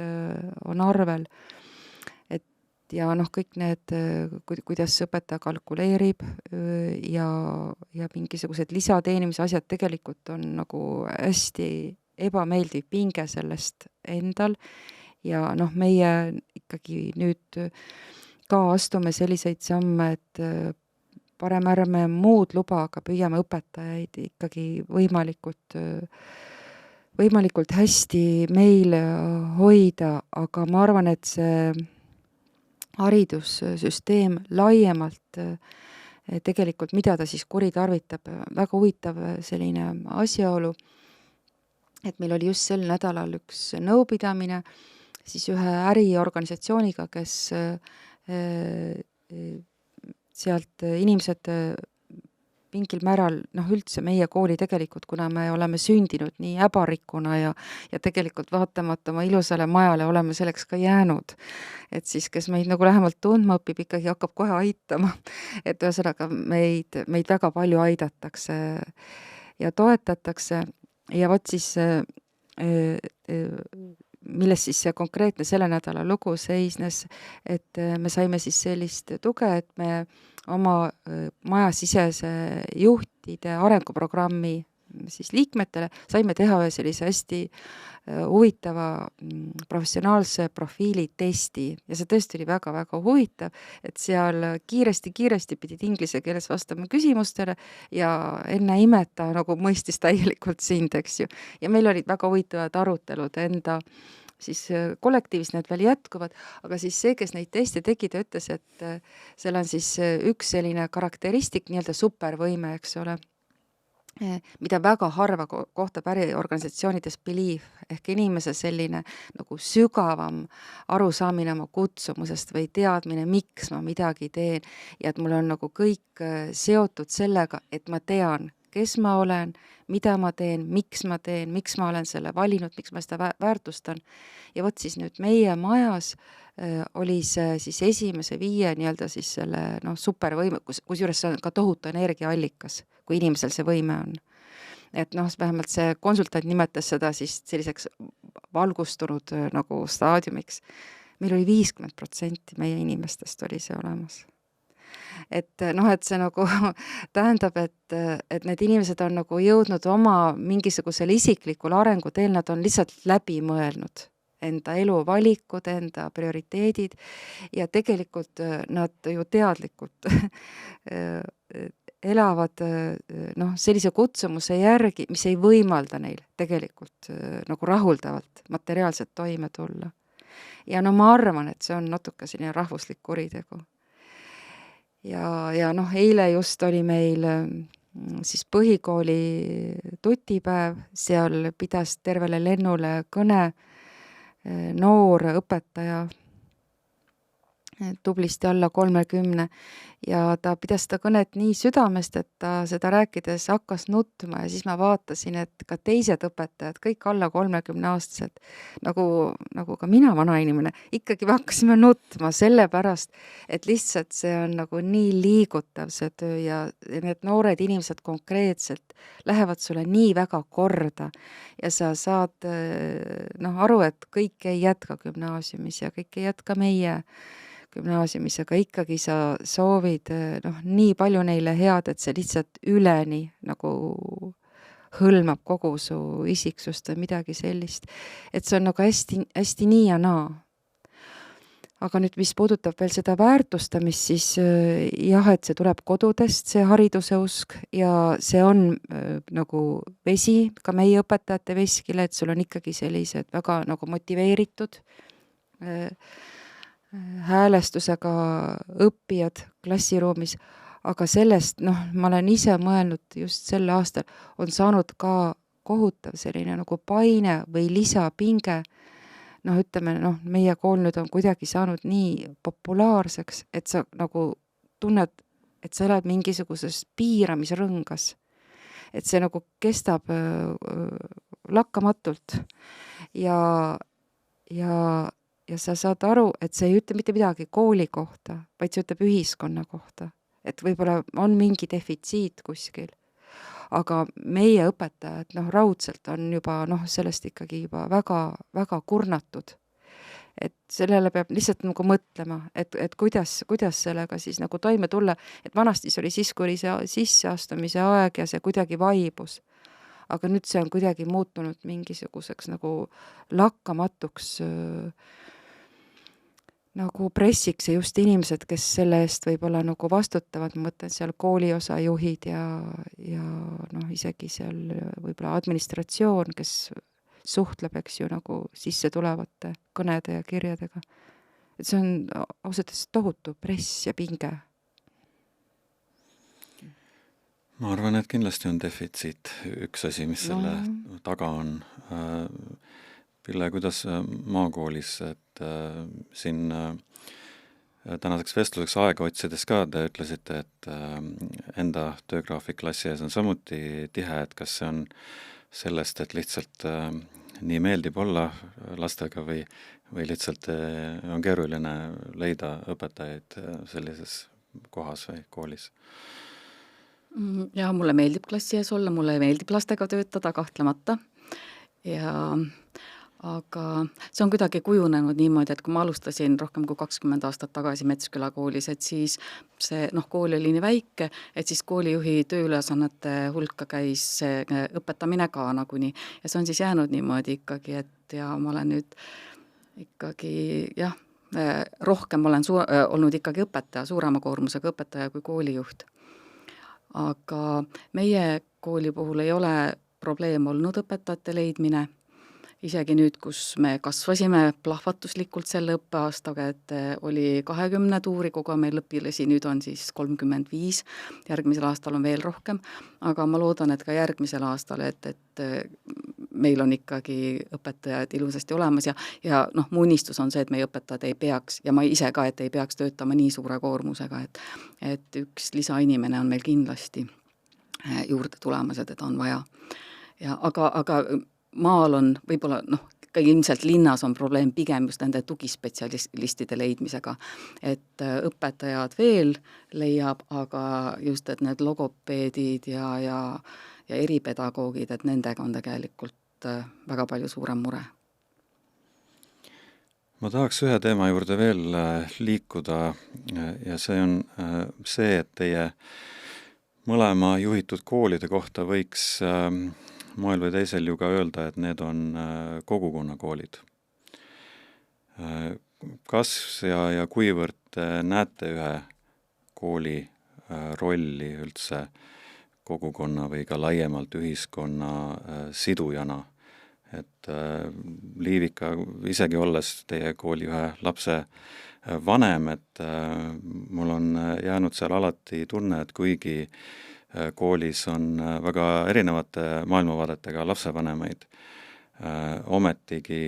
on arvel. Et ja noh, kõik need, kuidas õpetaja kalkuleerib ja mingisugused lisateenimise asjad tegelikult on nagu hästi ebameeldiv pinge sellest endal ja noh, meie ikkagi nüüd ka astume selliseid samme, et parem ärme muud luba, aga püüame õpetajaid ikkagi võimalikult hästi meil hoida, aga ma arvan, et see haridussüsteem laiemalt tegelikult, mida ta siis kuritarvitab, väga huvitav selline asjaolu, et meil oli just sel nädalal üks nõupidamine siis ühe äriorganisatsiooniga, kes sealt inimesed mingil määral, noh üldse meie kooli tegelikult, kuna me oleme sündinud nii äbarikuna ja tegelikult vaatamata oma ilusale majale oleme selleks ka jäänud. Et siis, kes meid nagu lähemalt tundma õpib, ikkagi hakkab kohe aitama. Et ühesõnaga meid väga palju aidatakse ja toetatakse ja vot siis milles siis see konkreetne selle nädala lugu seisnes, et me saime siis sellist tuge, et me oma majasisese juhtide arenguprogrammi siis liikmetele saime teha ühe sellise hästi huvitava professionaalse profiili testi ja see tõesti oli väga-väga huvitav, et seal kiiresti pidid inglise keeles vastama küsimustele ja enne imeta nagu mõistis täielikult sind, eks ju. Ja meil olid väga huvitavad arutelud enda siis kollektiivis need veel jätkuvad, aga siis see, kes neid teste tegi, ta ütles, et seal on siis üks selline karakteristik, nii-öelda supervõime, eks ole, mida väga harva kohtab äriorganisatsioonides belief ehk inimese selline nagu sügavam arusaamine oma kutsumusest või teadmine, miks ma midagi teen ja et mul on nagu kõik seotud sellega, et ma tean, kes ma olen, mida ma teen, miks ma olen selle valinud, miks ma seda väärtustan. Ja vot siis nüüd meie majas oli see siis esimese 5 nii-öelda siis selle supervõime, kusjuures see on ka tohutu energiaallikas, kui inimesel see võime on. Et vähemalt see konsultant nimetas seda siis selliseks valgustunud nagu staadiumiks. Meil oli 50% meie inimestest oli see olemas. Et see nagu tähendab, et need inimesed on nagu jõudnud oma mingisugusele isiklikule arenguteel, nad on lihtsalt läbi mõelnud enda eluvalikud, enda prioriteedid ja tegelikult nad ju teadlikult elavad sellise kutsumuse järgi, mis ei võimalda neil tegelikult nagu rahuldavalt materiaalselt toime tulla. Ja ma arvan, et see on natuke selline rahvuslik kuritegu. Ja eile just oli meil siis põhikooli tutipäev, seal pidas tervele lennule kõne noor õpetaja, tublisti alla 30 ja ta pidas seda kõnet nii südamest, et ta seda rääkides hakkas nutma ja siis ma vaatasin, et ka teised õpetajad, kõik alla 30-aastased, nagu ka mina vanainimene, ikkagi me hakkasime nutma sellepärast, et lihtsalt see on nagu nii liigutav see töö ja need noored inimesed konkreetselt lähevad sulle nii väga korda ja sa saad aru, et kõik ei jätka gümnaasiumis ja kõik ei jätka meie gümnaasiumis, aga ikkagi sa soovid nii palju neile head, et see lihtsalt üleni nagu hõlmab kogu su isiksust või midagi sellist. Et see on nagu hästi, hästi nii ja naa. Aga nüüd, mis puudutab veel seda väärtustamist, siis jah, et see tuleb kodudest, see hariduse usk ja see on nagu vesi, ka meie õpetajate veskile, et sul on ikkagi sellised väga nagu motiveeritud häälestusega õppijad klassiruumis, aga sellest, ma olen ise mõelnud just sel aastal, on saanud ka kohutav selline nagu paine või lisapinge. Ütleme, meie kool nüüd on kuidagi saanud nii populaarseks, et sa nagu tunned, et sa elad mingisuguses piiramisrõngas. Et see nagu kestab lakkamatult. Ja, ja sa saad aru, et see ei ütle mitte midagi kooli kohta, vaid see ütleb ühiskonna kohta. Et võib-olla on mingi defitsiit kuskil. Aga meie õpetajad, raudselt on juba, sellest ikkagi juba väga, väga kurnatud. Et sellele peab lihtsalt nagu mõtlema, et kuidas sellega siis nagu toime tulla, et vanasti see oli siis, kui oli see sisseastumise aeg ja see kuidagi vaibus. Aga nüüd see on kuidagi muutunud mingisuguseks nagu lakkamatuks nagu pressiks ja just inimesed, kes selle eest võib-olla nagu vastutavad, ma mõtlen seal kooliosa juhid ja isegi seal võib-olla administratsioon, kes suhtleb, eks ju, nagu sisse tulevate kõnede ja kirjadega. Et see on ausalt tohutu press ja pinge. Ma arvan, et kindlasti on defitsiit üks asi, mis selle taga on. Pille, kuidas maakoolis, et siin tänaseks vestluseks aega otsides ka te ütlesite, et enda töögraafik klassi ees on samuti tihe, et kas see on sellest, et lihtsalt nii meeldib olla lastega või lihtsalt on keeruline leida õpetajaid sellises kohas või koolis? Ja mulle meeldib klassi ees olla, mulle meeldib lastega töötada kahtlemata aga see on kuidagi kujunenud niimoodi, et kui ma alustasin rohkem kui 20 aastat tagasi Metsküla koolis, et siis see kool oli nii väike, et siis koolijuhi tööülesannete hulka käis õpetamine ka nagunii ja see on siis jäänud niimoodi ikkagi, et ja ma olen nüüd ikkagi rohkem olen olnud ikkagi õpetaja, suurema koormusega õpetaja kui koolijuht. Aga meie kooli puhul ei ole probleem olnud õpetajate leidmine, isegi nüüd, kus me kasvasime plahvatuslikult selle õppeaastaga, et oli 20 tuuri kogu meil õpilasi, nüüd on siis 35, järgmisel aastal on veel rohkem, aga ma loodan, et ka järgmisel aastal, et meil on ikkagi õpetajad ilusasti olemas ja mu unistus on see, et meie õpetajad ei peaks, ja ma ise ka, et ei peaks töötama nii suure koormusega, et üks lisainimene on meil kindlasti juurde tulemas ja teda on vaja. Aga maal on võib-olla, ka ilmselt linnas on probleem pigem just nende tugispetsialistide leidmisega, et õpetajad veel leiab, aga just, et need logopeedid ja eripedagoogid, et nendega on tegelikult väga palju suurem mure. Ma tahaks ühe teema juurde veel liikuda ja see on see, et teie mõlema juhitud koolide kohta võiks moel või teisel ju ka öelda, et need on kogukonnakoolid. Kas ja kuivõrd näete ühe kooli rolli üldse kogukonna või ka laiemalt ühiskonna sidujana? Et Liivika, isegi olles teie kooli ühe lapse vanem, et mul on jäänud seal alati tunne, et kuigi koolis on väga erinevate maailmavaadetega lapsevanemaid, ometigi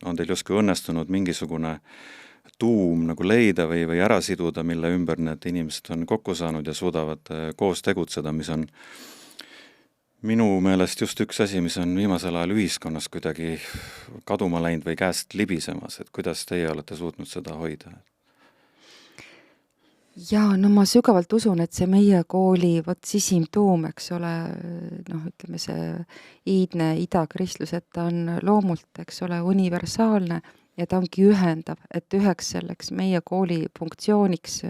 on teil justkui õnnestunud mingisugune tuum nagu leida või ära siduda, mille ümber need inimesed on kokku saanud ja suudavad koos tegutseda, mis on minu meelest just üks asi, mis on viimasel ajal ühiskonnas kuidagi kaduma läinud või käest libisemas, et kuidas teie olete suutnud seda hoida? Ja ma sügavalt usun, et see meie kooli sisimtuum, eks ole, ütleme see iidne idakristlus, et ta on loomult, eks ole, universaalne ja ta ongi ühendav, et üheks selleks meie kooli funktsiooniks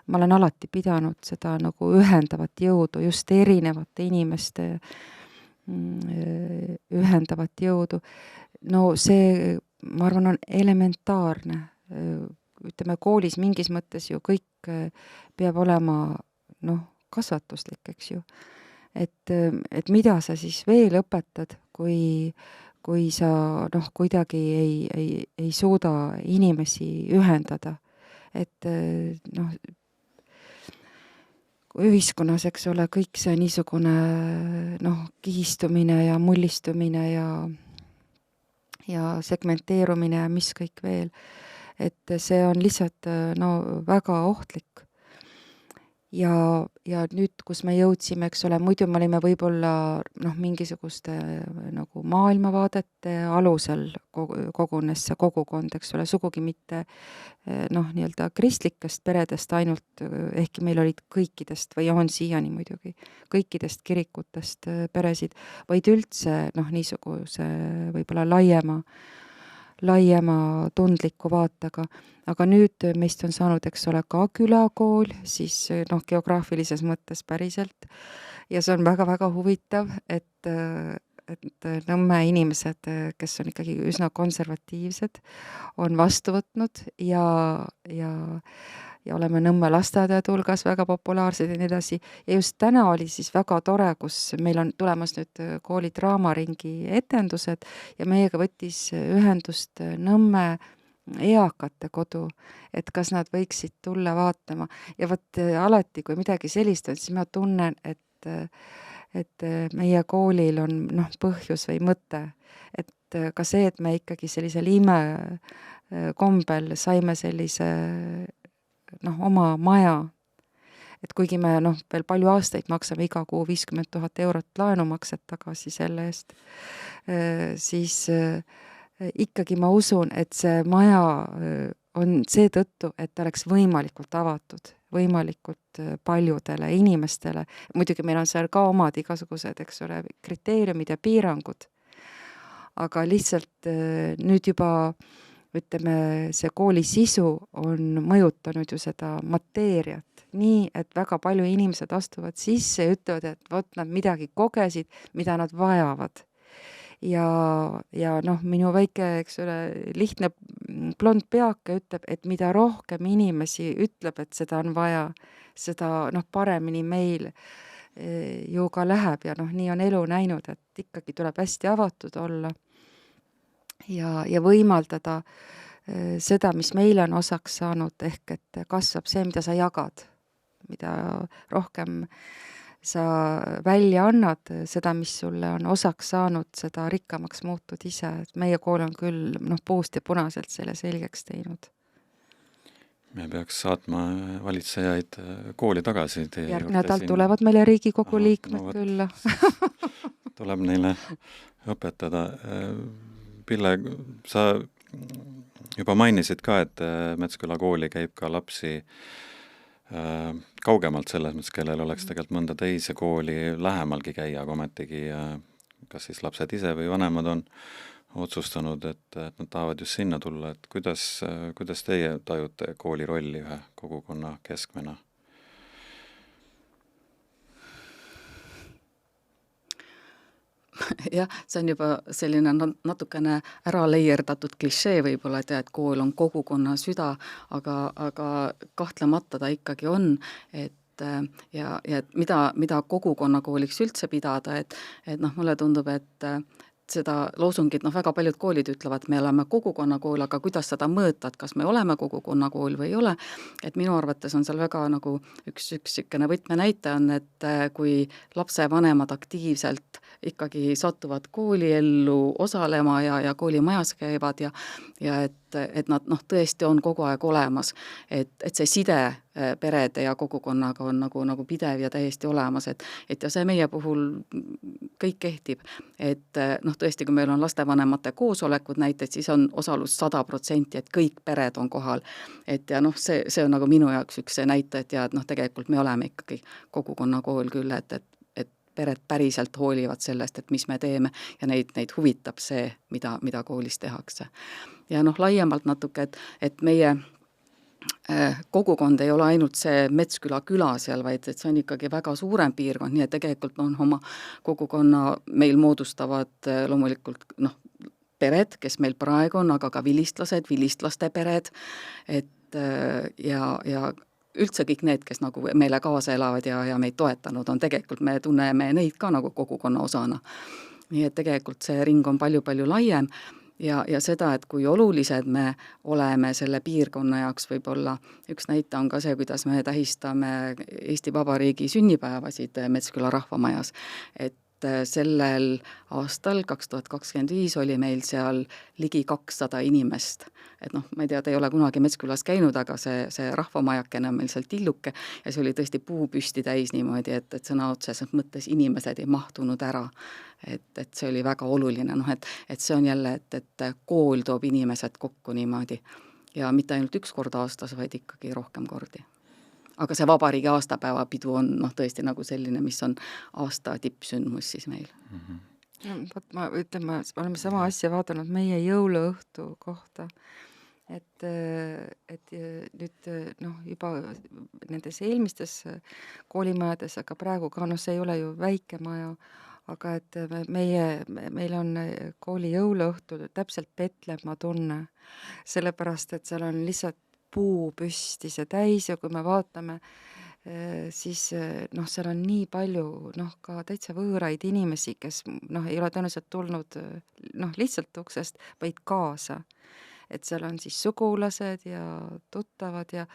ma olen alati pidanud seda nagu ühendavat jõudu, just erinevate inimeste ühendavat jõudu. No see, ma arvan, on elementaarne. Ütleme, koolis mingis mõttes ju kõik peab olema kasvatuslik, eks ju. Et mida sa siis veel õpetad, kui sa kuidagi ei suuda inimesi ühendada. Et ühiskonnas, eks ole, kõik see niisugune kihistumine ja mullistumine ja segmenteerumine ja mis kõik veel. Et see on lihtsalt väga ohtlik. ja nüüd, kus me jõudsime, eks ole, muidu me olime võib-olla mingisuguste nagu maailmavaadete alusel kogunes see kogukond, eks ole, sugugi mitte nii-öelda kristlikest peredest ainult, ehkki meil olid kõikidest või on siiani muidugi kõikidest kirikutest peresid, vaid üldse niisuguse võib-olla laiema tundliku vaatega. Aga nüüd meist on saanud, eks ole, ka külakool, siis geograafilises mõttes päriselt. Ja see on väga-väga huvitav, et Nõmme inimesed, kes on ikkagi üsna konservatiivsed, on vastu võtnud ja oleme Nõmme lasteaedade hulgas väga populaarsed ja nii edasi. Ja just täna oli siis väga tore, kus meil on tulemas nüüd kooli draamaringi etendused ja meiega võttis ühendust Nõmme eakate kodu, et kas nad võiksid tulla vaatama. Ja võt alati, kui midagi sellist on, siis ma tunnen, et meie koolil on põhjus või mõte. Et ka see, et me ikkagi sellisel imekombel saime sellise oma maja, et kuigi me veel palju aastaid maksame iga kuu 50 000 eurot laenumakset tagasi selle eest, siis ikkagi ma usun, et see maja on seetõttu, et ta oleks võimalikult avatud, võimalikult paljudele inimestele. Muidugi meil on seal ka omad igasugused, eks ole, kriteeriumid ja piirangud. Aga lihtsalt nüüd juba, ütleme, see kooli sisu on mõjutanud ju seda mateeriat. Nii, et väga palju inimesed astuvad sisse ja ütlevad, et vot nad midagi kogesid, mida nad vajavad. Ja minu väike, eks ole, lihtne blond peake ütleb, et mida rohkem inimesi ütleb, et seda on vaja, seda paremini meil ju ka läheb ja nii on elu näinud, et ikkagi tuleb hästi avatud olla ja võimaldada seda, mis meile on osaks saanud, ehk et kasvab see, mida sa jagad, mida rohkem sa välja annad, seda, mis sulle on osaks saanud, seda rikkamaks muutud ise. Meie kool on küll puust ja punaselt selle selgeks teinud. Me peaks saatma valitsejaid kooli tagasi. Järgmine nädal tulevad meile Riigikogu liikmed külla. Tuleb neile õpetada. Pille, sa juba mainisid ka, et Metsküla kooli käib ka lapsi kaugemalt selles mõttes, kellel oleks tegelikult mõnda teise kooli lähemalgi käia, aga ometigi kas siis lapsed ise või vanemad on otsustanud, et nad tahavad just sinna tulla, et kuidas teie tajute kooli rolli ühe kogukonna keskmena? Jah, see on juba selline natukene ära leierdatud klišee võib-olla, et kool on kogukonna süda, aga kahtlemata ta ikkagi on, et mida kogukonnakooliks üldse pidada, et mulle tundub, et seda loosungit, väga paljud koolid ütlevad, me oleme kogukonnakool, aga kuidas seda mõõta, et kas me oleme kogukonnakool või ei ole, et minu arvates on seal väga üks sükene võtmenäite on, et kui lapsevanemad aktiivselt ikkagi satuvad kooliellu osalema ja koolimajas käivad ja et nad tõesti on kogu aeg olemas, et see side perede ja kogukonnaga on nagu pidev ja täiesti olemas, et ja see meie puhul kõik kehtib, et tõesti, kui meil on lastevanemate koosolekud näiteks, siis on osalus 100%, et kõik pered on kohal, et ja see on nagu minu jaoks üks see näite, et ja tegelikult me oleme ikkagi kogukonnakool küll, et pered päriselt hoolivad sellest, et mis me teeme ja neid huvitab see, mida koolis tehakse. Ja laiemalt natuke, et meie kogukond ei ole ainult see Metsküla küla seal, vaid et see on ikkagi väga suurem piirkond, nii et tegelikult oma kogukonna meil moodustavad loomulikult pered, kes meil praegu on, aga ka vilistlased, vilistlaste pered, et ja üldse kõik need, kes nagu meile kaasa elavad ja meid toetanud on, tegelikult me tunneme neid ka nagu kogukonna osana. Nii et tegelikult see ring on palju-palju laiem ja seda, et kui olulised me oleme selle piirkonna jaoks, võib-olla üks näite on ka see, kuidas me tähistame Eesti Vabariigi sünnipäevasid Metsküla rahvamajas, et sellel aastal 2025 oli meil seal ligi 200 inimest. Et noh, ma ei tea, ta ei ole kunagi Metskülas käinud, aga see rahvamajakene on meil seal tilluke ja see oli tõesti puu püsti täis niimoodi, et sõna otseses mõttes inimesed ei mahtunud ära. Et see oli väga oluline, et see on jälle, et kool toob inimesed kokku niimoodi ja mitte ainult üks kord aastas, vaid ikkagi rohkem kordi. Aga see vabariigi aastapäeva pidu on tõesti nagu selline, mis on aasta tippsündmus siis meil. Võt, ma ütlen, me oleme sama asja vaadanud meie jõuluõhtu kohta, et nüüd juba nendes eelmistes koolimajades, aga praegu ka, see ei ole ju väike maja, aga et meil on kooli jõuluõhtul täpselt Petlemma tunne, sellepärast, et seal on lihtsalt puu püsti see täis ja kui me vaatame, siis seal on nii palju ka täitsa võõraid inimesi, kes ei ole tõenäoliselt tulnud lihtsalt uksest, vaid kaasa. Et seal on siis sugulased ja tuttavad ja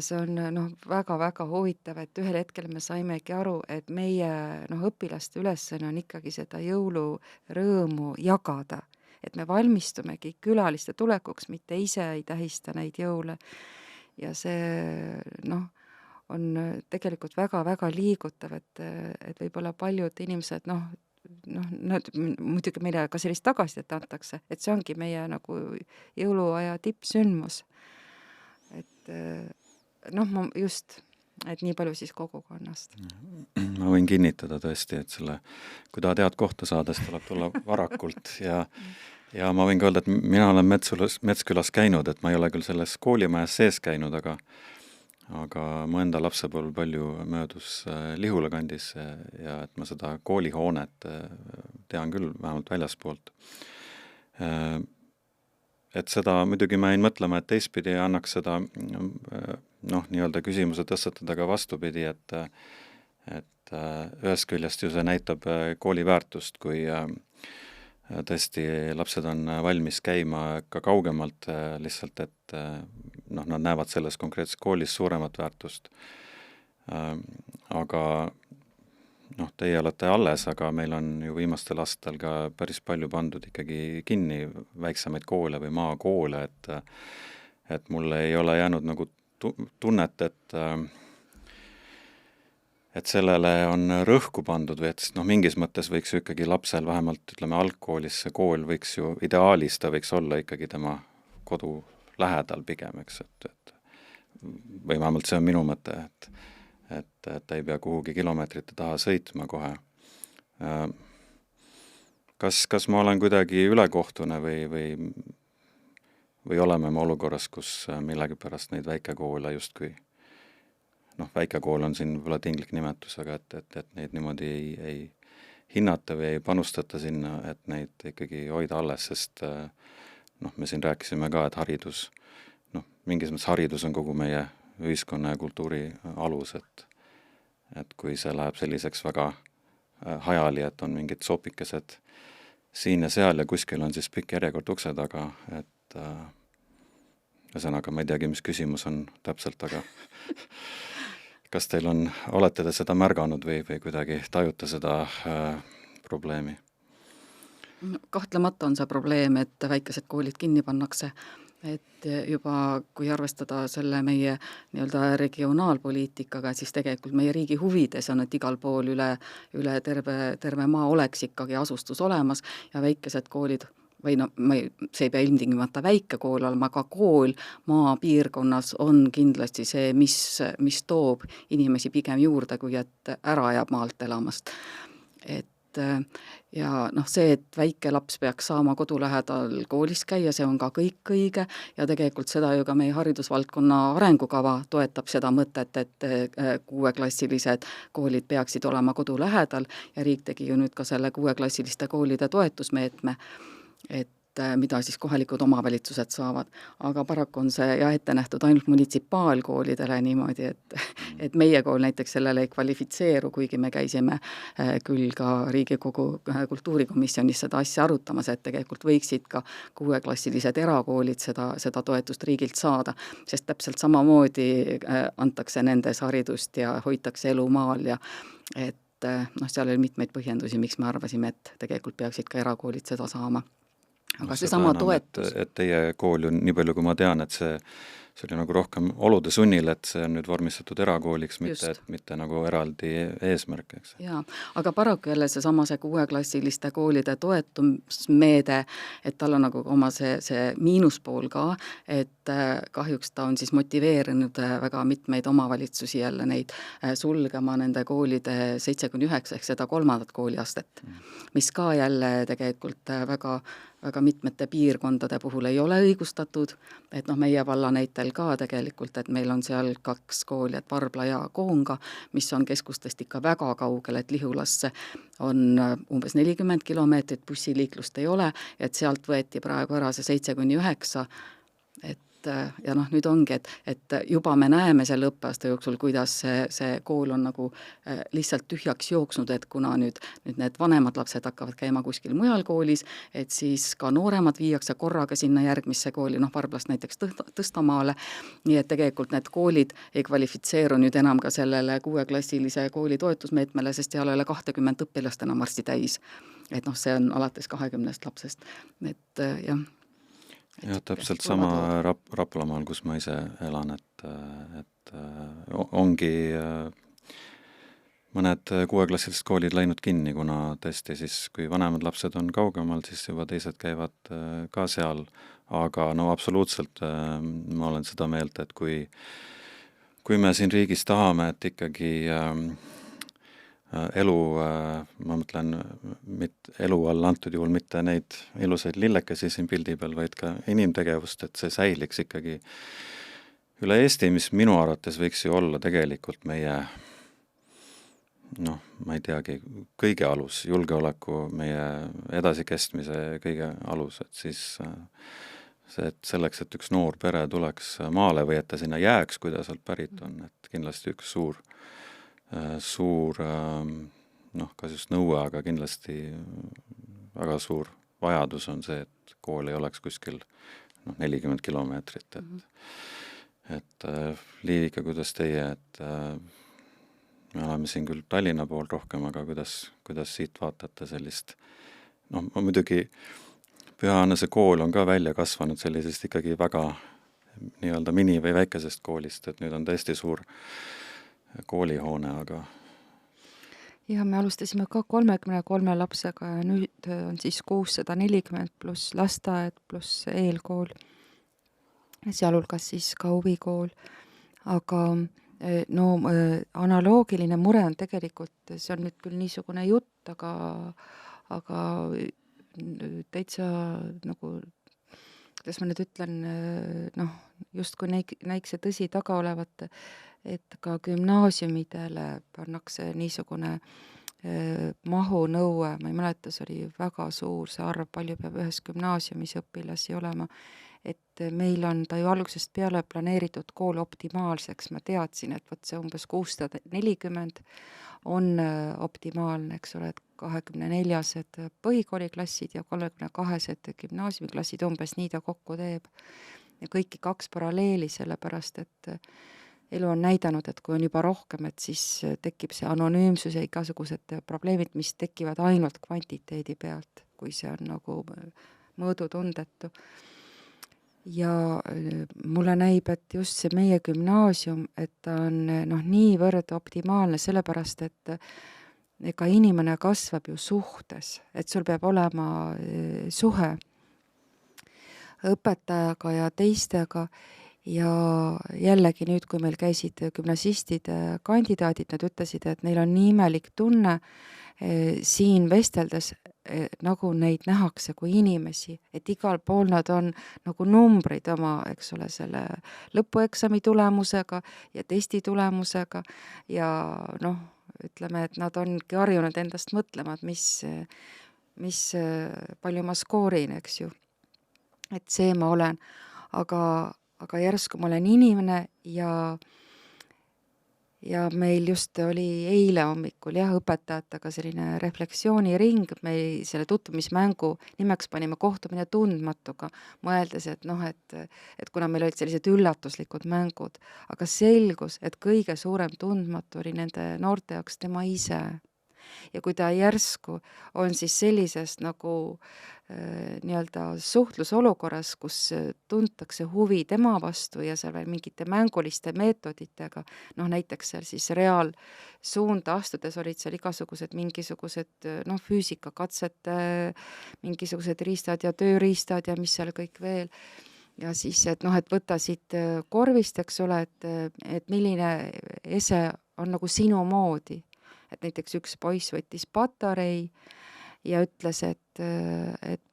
see on väga-väga huvitav, et ühel hetkel me saimegi aru, et meie õpilaste ülesanne on ikkagi seda jõulurõõmu jagada. Et me valmistumegi külaliste tulekuks, mitte ise ei tähista neid jõule. Ja see on tegelikult väga-väga liigutav, et võib-olla paljud inimesed, muidugi meile ka sellist tagasisidet antakse, et see ongi meie nagu jõuluaja tippsündmus. Et et nii palju siis kogukonnast. Ma võin kinnitada tõesti, et kui ta tead kohta saada, siis tuleb tulla varakult ja ma võin ka öelda, et mina olen Metskülas käinud, et ma ei ole küll selles koolimajas sees käinud, aga mu enda lapsepõlv palju möödus Lihula kandis ja et ma seda koolihoonet tean küll vähemalt väljaspoolt. Et seda muidugi ma jäin mõtlema, et teistpidi annaks seda nii-öelda küsimuse tõstatada ka vastupidi, et ühest küljest ju see näitab kooli väärtust, kui tõesti lapsed on valmis käima ka kaugemalt lihtsalt, et nad näevad selles konkreetses koolis suuremat väärtust. Aga teie olete alles, aga meil on ju viimastel aastatel ka päris palju pandud ikkagi kinni väiksemaid koole või maakoole, et mulle ei ole jäänud nagu tunnet, et sellele on rõhku pandud või et mingis mõttes võiks ju ikkagi lapsel vähemalt, ütleme, algkoolis see kool võiks ju ideaalis, ta võiks olla ikkagi tema kodu lähedal pigem, eks, et või vähemalt see on minu mõte, et ta ei pea kuhugi kilomeetrite taha sõitma kohe. Kas ma olen kuidagi ülekohtune või oleme me olukorras, kus millegipärast neid väikekoole justkui väikekool on siin võib-olla tinglik nimetus, aga et neid niimoodi ei hinnata või ei panustata sinna, et neid ikkagi hoida alles, sest me siin rääkisime ka, et haridus, mingis mõttes haridus on kogu meie ühiskonna ja kultuuri alus, et kui see läheb selliseks väga hajali, et on mingid sopikesed siin ja seal ja kuskil on siis pikk järjekord ukse taga, et ühesõnaga ma ei teagi, mis küsimus on täpselt, aga kas teil olete te seda märganud või kuidagi tajute seda probleemi? Kahtlemata on see probleem, et väikesed koolid kinni pannakse, et juba kui arvestada selle meie nii-öelda regionaalpoliitikaga, siis tegelikult meie riigi huvides on, et igal pool üle terve maa oleks ikkagi asustus olemas ja väikesed koolid või see ei pea ilmtingimata väike kool olema, aga kool maapiirkonnas on kindlasti see, mis toob inimesi pigem juurde, kui et ära jääb maalt elamast. Ja see, et väike laps peaks saama kodu lähedal koolis käia, see on ka kõik õige ja tegelikult seda ju ka meie haridusvaldkonna arengukava toetab seda mõtet, et 6-klassilised koolid peaksid olema kodu lähedal ja riik tegi ju nüüd ka selle 6-klassiliste koolide toetusmeetme, et mida siis kohalikud omavalitsused saavad, aga paraku on see ette nähtud ainult munitsipaalkoolidele niimoodi, et meie kool näiteks sellele ei kvalifitseeru, kuigi me käisime küll ka Riigikogu kultuurikomisjonis seda asja arutamas, et tegelikult võiksid ka 6-klassilised erakoolid seda toetust riigilt saada, sest täpselt samamoodi antakse nendes haridust ja hoitakse elu maal ja et seal oli mitmeid põhjendusi, miks me arvasime, et tegelikult peaksid ka erakoolid seda saama. Aga No, seesama seda enam, toetus. et teie kool ju nii palju, kui ma tean, et see oli nagu rohkem olude sunnil, et see on nüüd vormistatud erakooliks, mitte nagu eraldi eesmärk, eks. Jaa, aga paraku jälle see 6-klassiliste koolide toetusmeede, et tal on nagu oma see miinuspool ka, et kahjuks ta on siis motiveerinud väga mitmeid omavalitsusi jälle neid sulgema nende koolide 7-9 ehk seda 3. kooliastet, mis ka jälle tegelikult väga mitmete piirkondade puhul ei ole õigustatud, et meie valla näitel ka tegelikult, et meil on seal 2 kooli, et Varbla ja Koonga, mis on keskustest ikka väga kaugel, et Lihulasse on umbes 40 kilomeetrit, bussiliiklust ei ole, et sealt võeti praegu ära see 7-9, ja nüüd ongi, et juba me näeme selle õppeaasta jooksul, kuidas see kool on nagu lihtsalt tühjaks jooksnud, et kuna nüüd need vanemad lapsed hakkavad käima kuskil mujal koolis, et siis ka nooremad viiakse korraga sinna järgmisse kooli, Varblast näiteks Tõstamaale, nii et tegelikult need koolid ei kvalifitseeru nüüd enam ka sellele 6-klassilise kooli toetusmeetmele, sest seal ei ole 20 õpilast enam varsti täis. Et see on alates 20 lapsest, et jah. Jah, täpselt sama Raplamaal, kus ma ise elan, et ongi mõned 6-klassilised koolid läinud kinni, kuna tõesti siis, kui vanemad lapsed on kaugemal, siis juba teised käivad ka seal, aga absoluutselt ma olen seda meelt, et kui me siin riigis tahame, et ikkagi elu, ma mõtlen elu all antud juhul mitte neid ilusaid lillekesi siin pildi peal, vaid ka inimtegevust, et see säiliks ikkagi üle Eesti, mis minu arvates võiks ju olla tegelikult meie ma ei teagi, kõige alus, julgeoleku, meie edasikestmise kõige alus, et siis et selleks, et üks noor pere tuleks maale või et ta sinna jääks, kui ta sealt pärit on, et kindlasti üks suur kas just nõue, aga kindlasti väga suur vajadus on see, et kool ei oleks kuskil 40 kilomeetrit, et Liivika, kuidas teie, et me oleme siin küll Tallinna pool rohkem, aga kuidas siit vaatate sellist, muidugi Pühahannese kool on ka välja kasvanud sellisest ikkagi väga nii-öelda mini- või väikesest koolist, et nüüd on tõesti suur koolihoone, aga ja me alustasime ka 33 lapsega ja nüüd on siis 640 pluss lasteaed pluss eelkool, sealhulgas siis ka huvikool, aga analoogiline mure on tegelikult, see on nüüd küll niisugune jutt, aga täitsa nagu, kuidas ma nüüd ütlen, justkui näiks see tõsi taga olevat, et ka gümnaasiumidele pannakse niisugune mahunõue, ma ei mäleta, see oli väga suur see arv, palju peab ühes gümnaasiumis õpilasi olema, et meil on ta ju algusest peale planeeritud kool optimaalseks, ma teadsin, et see umbes 640 on optimaalne, eks ole, et 24-sed põhikooliklassid ja 32-sed gümnaasiumiklassid, umbes nii ta kokku teeb. Ja kõiki 2 paralleeli, sellepärast, et elu on näidanud, et kui on juba rohkem, et siis tekib see anonüümsus ja igasugused probleemid, mis tekivad ainult kvantiteedi pealt, kui see on nagu mõõdutundetu. Ja mulle näib, et just see meie gümnaasium, et ta on niivõrd optimaalne, sellepärast, et ega inimene kasvab ju suhtes, et sul peab olema suhe õpetajaga ja teistega ja jällegi nüüd, kui meil käisid gümnasistid, kandidaadid, nad ütlesid, et neil on nii imelik tunne siin vesteldes, nagu neid nähakse kui inimesi, et igal pool nad on nagu numbrid oma, eks ole, selle lõpueksami tulemusega ja testi tulemusega ja ütleme, et nad ongi harjunud endast mõtlema, et mis palju ma skoorin, eks ju. Et see ma olen, aga järsku ma olen inimene ja meil just oli eile hommikul õpetajatega selline refleksiooniring, me selle tutvumismängu nimeks panime kohtumine tundmatuga, mõeldes, et kuna meil olid sellised üllatuslikud mängud, aga selgus, et kõige suurem tundmatu oli nende noorte jaoks tema ise. ja kui ta järsku on siis sellises nagu nii-öelda suhtlusolukorras, kus tuntakse huvi tema vastu ja seal veel mingite mänguliste meetoditega, noh näiteks seal siis reaalsuunda astudes olid seal igasugused mingisugused füüsikakatsete mingisugused riistad ja tööriistad ja mis seal kõik veel. Ja siis, et et võta siit korvist, eks ole, et milline ese on nagu sinu moodi. Et näiteks üks poiss võttis patarei ja ütles, et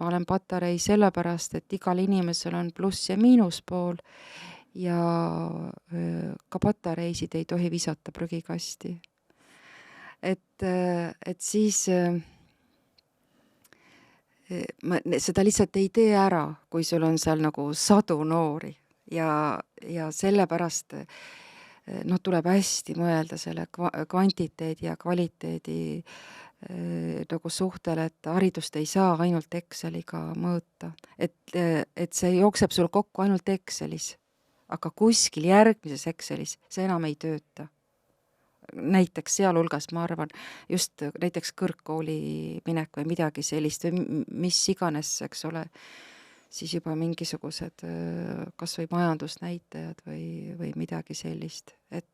ma olen patarei sellepärast, et igal inimesel on pluss- ja miinuspool ja ka patareisid ei tohi visata prügikasti. Et siis seda lihtsalt ei tee ära, kui sul on seal nagu sadu noori ja sellepärast tuleb hästi mõelda selle kvantiteedi ja kvaliteedi nagu suhtele, et haridust ei saa ainult Exceliga mõõta. Et see jookseb sul kokku ainult Excelis, aga kuskil järgmises Excelis see enam ei tööta. Näiteks sealhulgas, ma arvan, just näiteks kõrgkooli minek või midagi sellist või mis iganes, eks ole, siis juba mingisugused kas või majandusnäitajad või midagi sellist, et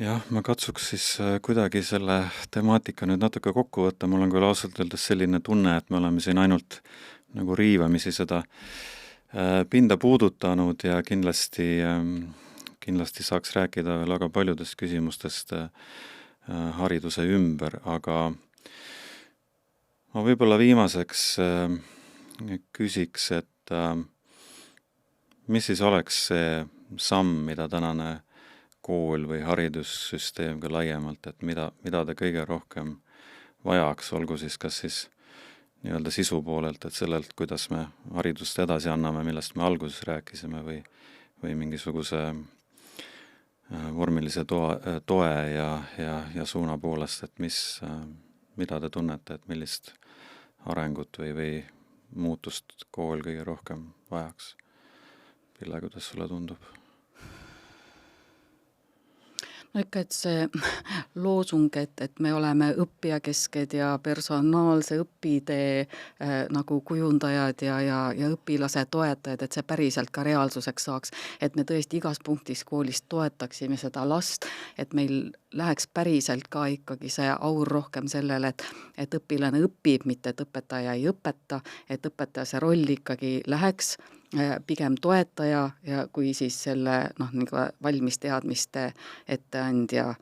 jah, ma katsuks siis kuidagi selle temaatika nüüd natuke kokku võtta, mul on küll ausalt öeldes selline tunne, et me oleme siin ainult nagu riivamisi seda pinda puudutanud ja kindlasti saaks rääkida veel väga paljudest küsimustest hariduse ümber, aga ma võib-olla viimaseks küsiks, et mis siis oleks see samm, mida tänane kool või haridussüsteem ka laiemalt, et mida ta kõige rohkem vajaks, olgu siis kas siis nii-öelda sisu poolelt, et sellelt, kuidas me haridust edasi anname, millest me alguses rääkisime või mingisuguse vormilise toe ja suuna poolest, et mida te tunnete, et millist arengut või muutust kool kõige rohkem vajaks? Pille, kuidas sulle tundub? No ikka, et see loosung, et me oleme õppijakesked ja personaalse õpitee nagu kujundajad ja õpilase toetajad, et see päriselt ka reaalsuseks saaks, et me tõesti igas punktis koolis toetaksime seda last, et meil läheks päriselt ka ikkagi see aur rohkem sellele, et õpilane õpib, mitte et õpetaja ei õpeta, et õpetaja see roll ikkagi läheks pigem toetaja ja kui siis selle nagu valmis teadmiste etteandja,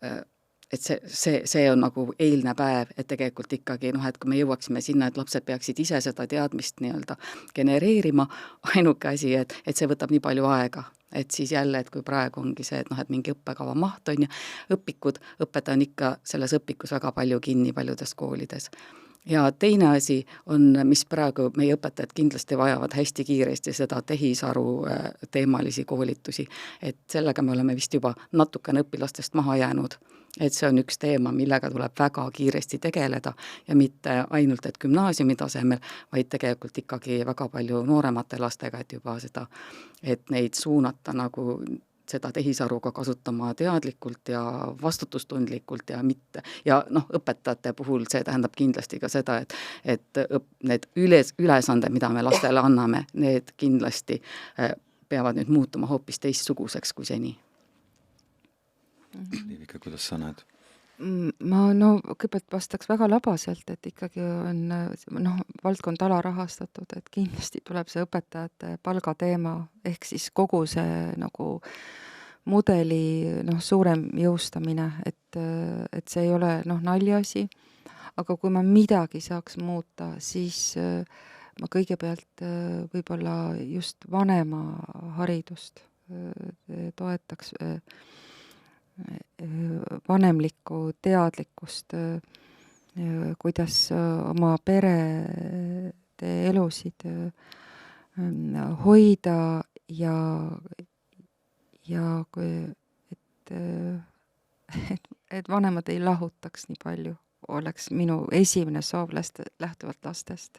et see on nagu eilne päev, et tegelikult ikkagi et kui me jõuaksime sinna, et lapsed peaksid ise seda teadmist nii-öelda genereerima, ainuke asi, et see võtab nii palju aega. Et siis jälle, et kui praegu ongi see, et mingi õppekava maht on ja õpikud, õpetaja on ikka selles õpikus väga palju kinni paljudes koolides. Ja teine asi on, mis praegu meie õpetajad kindlasti vajavad hästi kiiresti seda tehisaru teemalisi koolitusi, et sellega me oleme vist juba natukene õpilastest maha jäänud, et see on üks teema, millega tuleb väga kiiresti tegeleda ja mitte ainult, et gümnaasiumi tasemel, vaid tegelikult ikkagi väga palju nooremate lastega, et juba seda, et neid suunata nagu seda tehisaruga kasutama teadlikult ja vastutustundlikult ja mitte. Ja õpetajate puhul see tähendab kindlasti ka seda, et need ülesanded, mida me lastele anname, need kindlasti peavad nüüd muutuma hoopis teistsuguseks kui seni. Liivika, kuidas sa näed? Ma kõigepealt vastaks väga labaselt, et ikkagi on valdkond alarahastatud, et kindlasti tuleb see õpetajate palgateema ehk siis kogu see nagu mudeli suurem jõustamine, et see ei ole naljaasi, aga kui ma midagi saaks muuta, siis ma kõigepealt võib-olla just vanema haridust toetaks vanemlikku teadlikkust, kuidas oma perede elusid hoida ja et vanemad ei lahutaks nii palju, oleks minu esimene soov lähtuvalt lastest.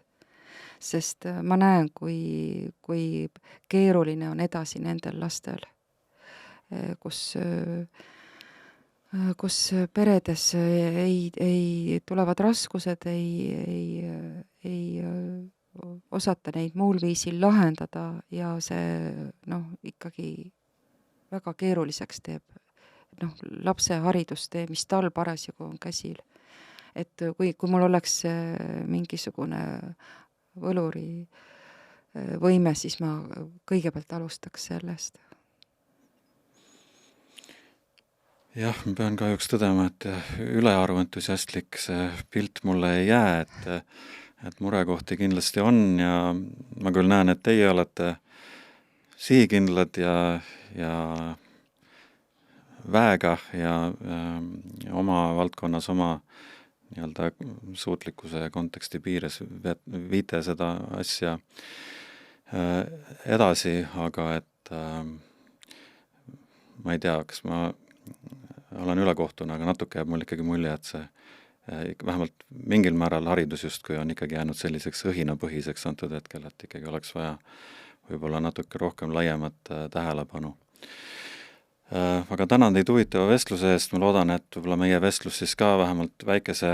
Sest ma näen, kui keeruline on edasi nendel lastel, kus kus peredes ei tulevad raskused, ei osata neid muul viisil lahendada ja see ikkagi väga keeruliseks teeb lapse haridustee, mis tal parasjagu on käsil. Et kui mul oleks mingisugune võluri võime, siis ma kõigepealt alustaks sellest. Jah, ma pean kahjuks tõdema, et ülearu entusiastlik see pilt mulle ei jää, et murekohti kindlasti on ja ma küll näen, et teie olete sihikindlad ja väega ja oma valdkonnas, oma nii-öelda suutlikkuse konteksti piires viite seda asja edasi, aga et ma ei tea, kas ma olen ülekohtune, aga natuke jääb mul ikkagi mulje, et see vähemalt mingil määral haridus justkui on ikkagi jäänud selliseks õhinapõhiseks antud hetkel, et ikkagi oleks vaja võib-olla natuke rohkem laiemat tähelepanu. Aga tänan teid huvitava vestluse eest, ma loodan, et võib-olla meie vestlus siis ka vähemalt väikese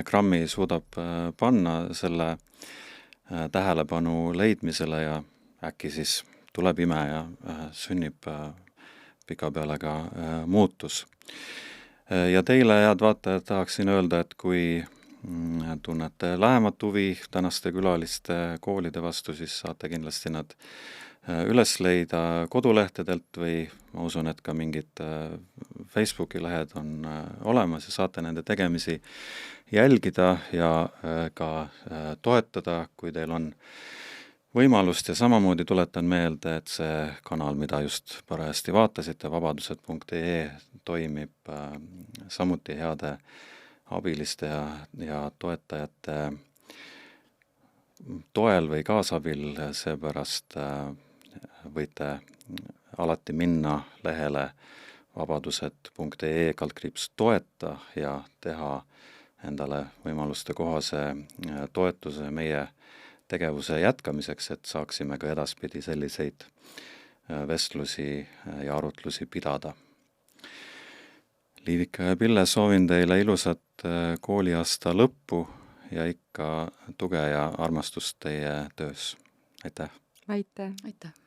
grammi suudab panna selle tähelepanu leidmisele ja äkki siis tuleb ime ja sünnib pikapeale ka muutus. Ja teile, head vaatajad, tahaksin öelda, et kui tunnete lähemat huvi tänaste külaliste koolide vastu, siis saate kindlasti nad üles leida kodulehtedelt või ma usun, et ka mingid Facebooki lehed on olemas ja saate nende tegemisi jälgida ja ka toetada, kui teil on võimalust ja samamoodi tuletan meelde, et see kanal, mida just parajasti vaatasite, vabadused.ee toimib samuti heade abiliste ja toetajate toel või kaasabil, seepärast võite alati minna lehele vabadused.ee/toeta ja teha endale võimaluste kohase toetuse meie tegevuse jätkamiseks, et saaksime ka edaspidi selliseid vestlusi ja arutlusi pidada. Liivika ja Pille, soovin teile ilusat kooliaasta lõppu ja ikka tuge ja armastust teie töös. Aitäh! Aitäh! Aitäh!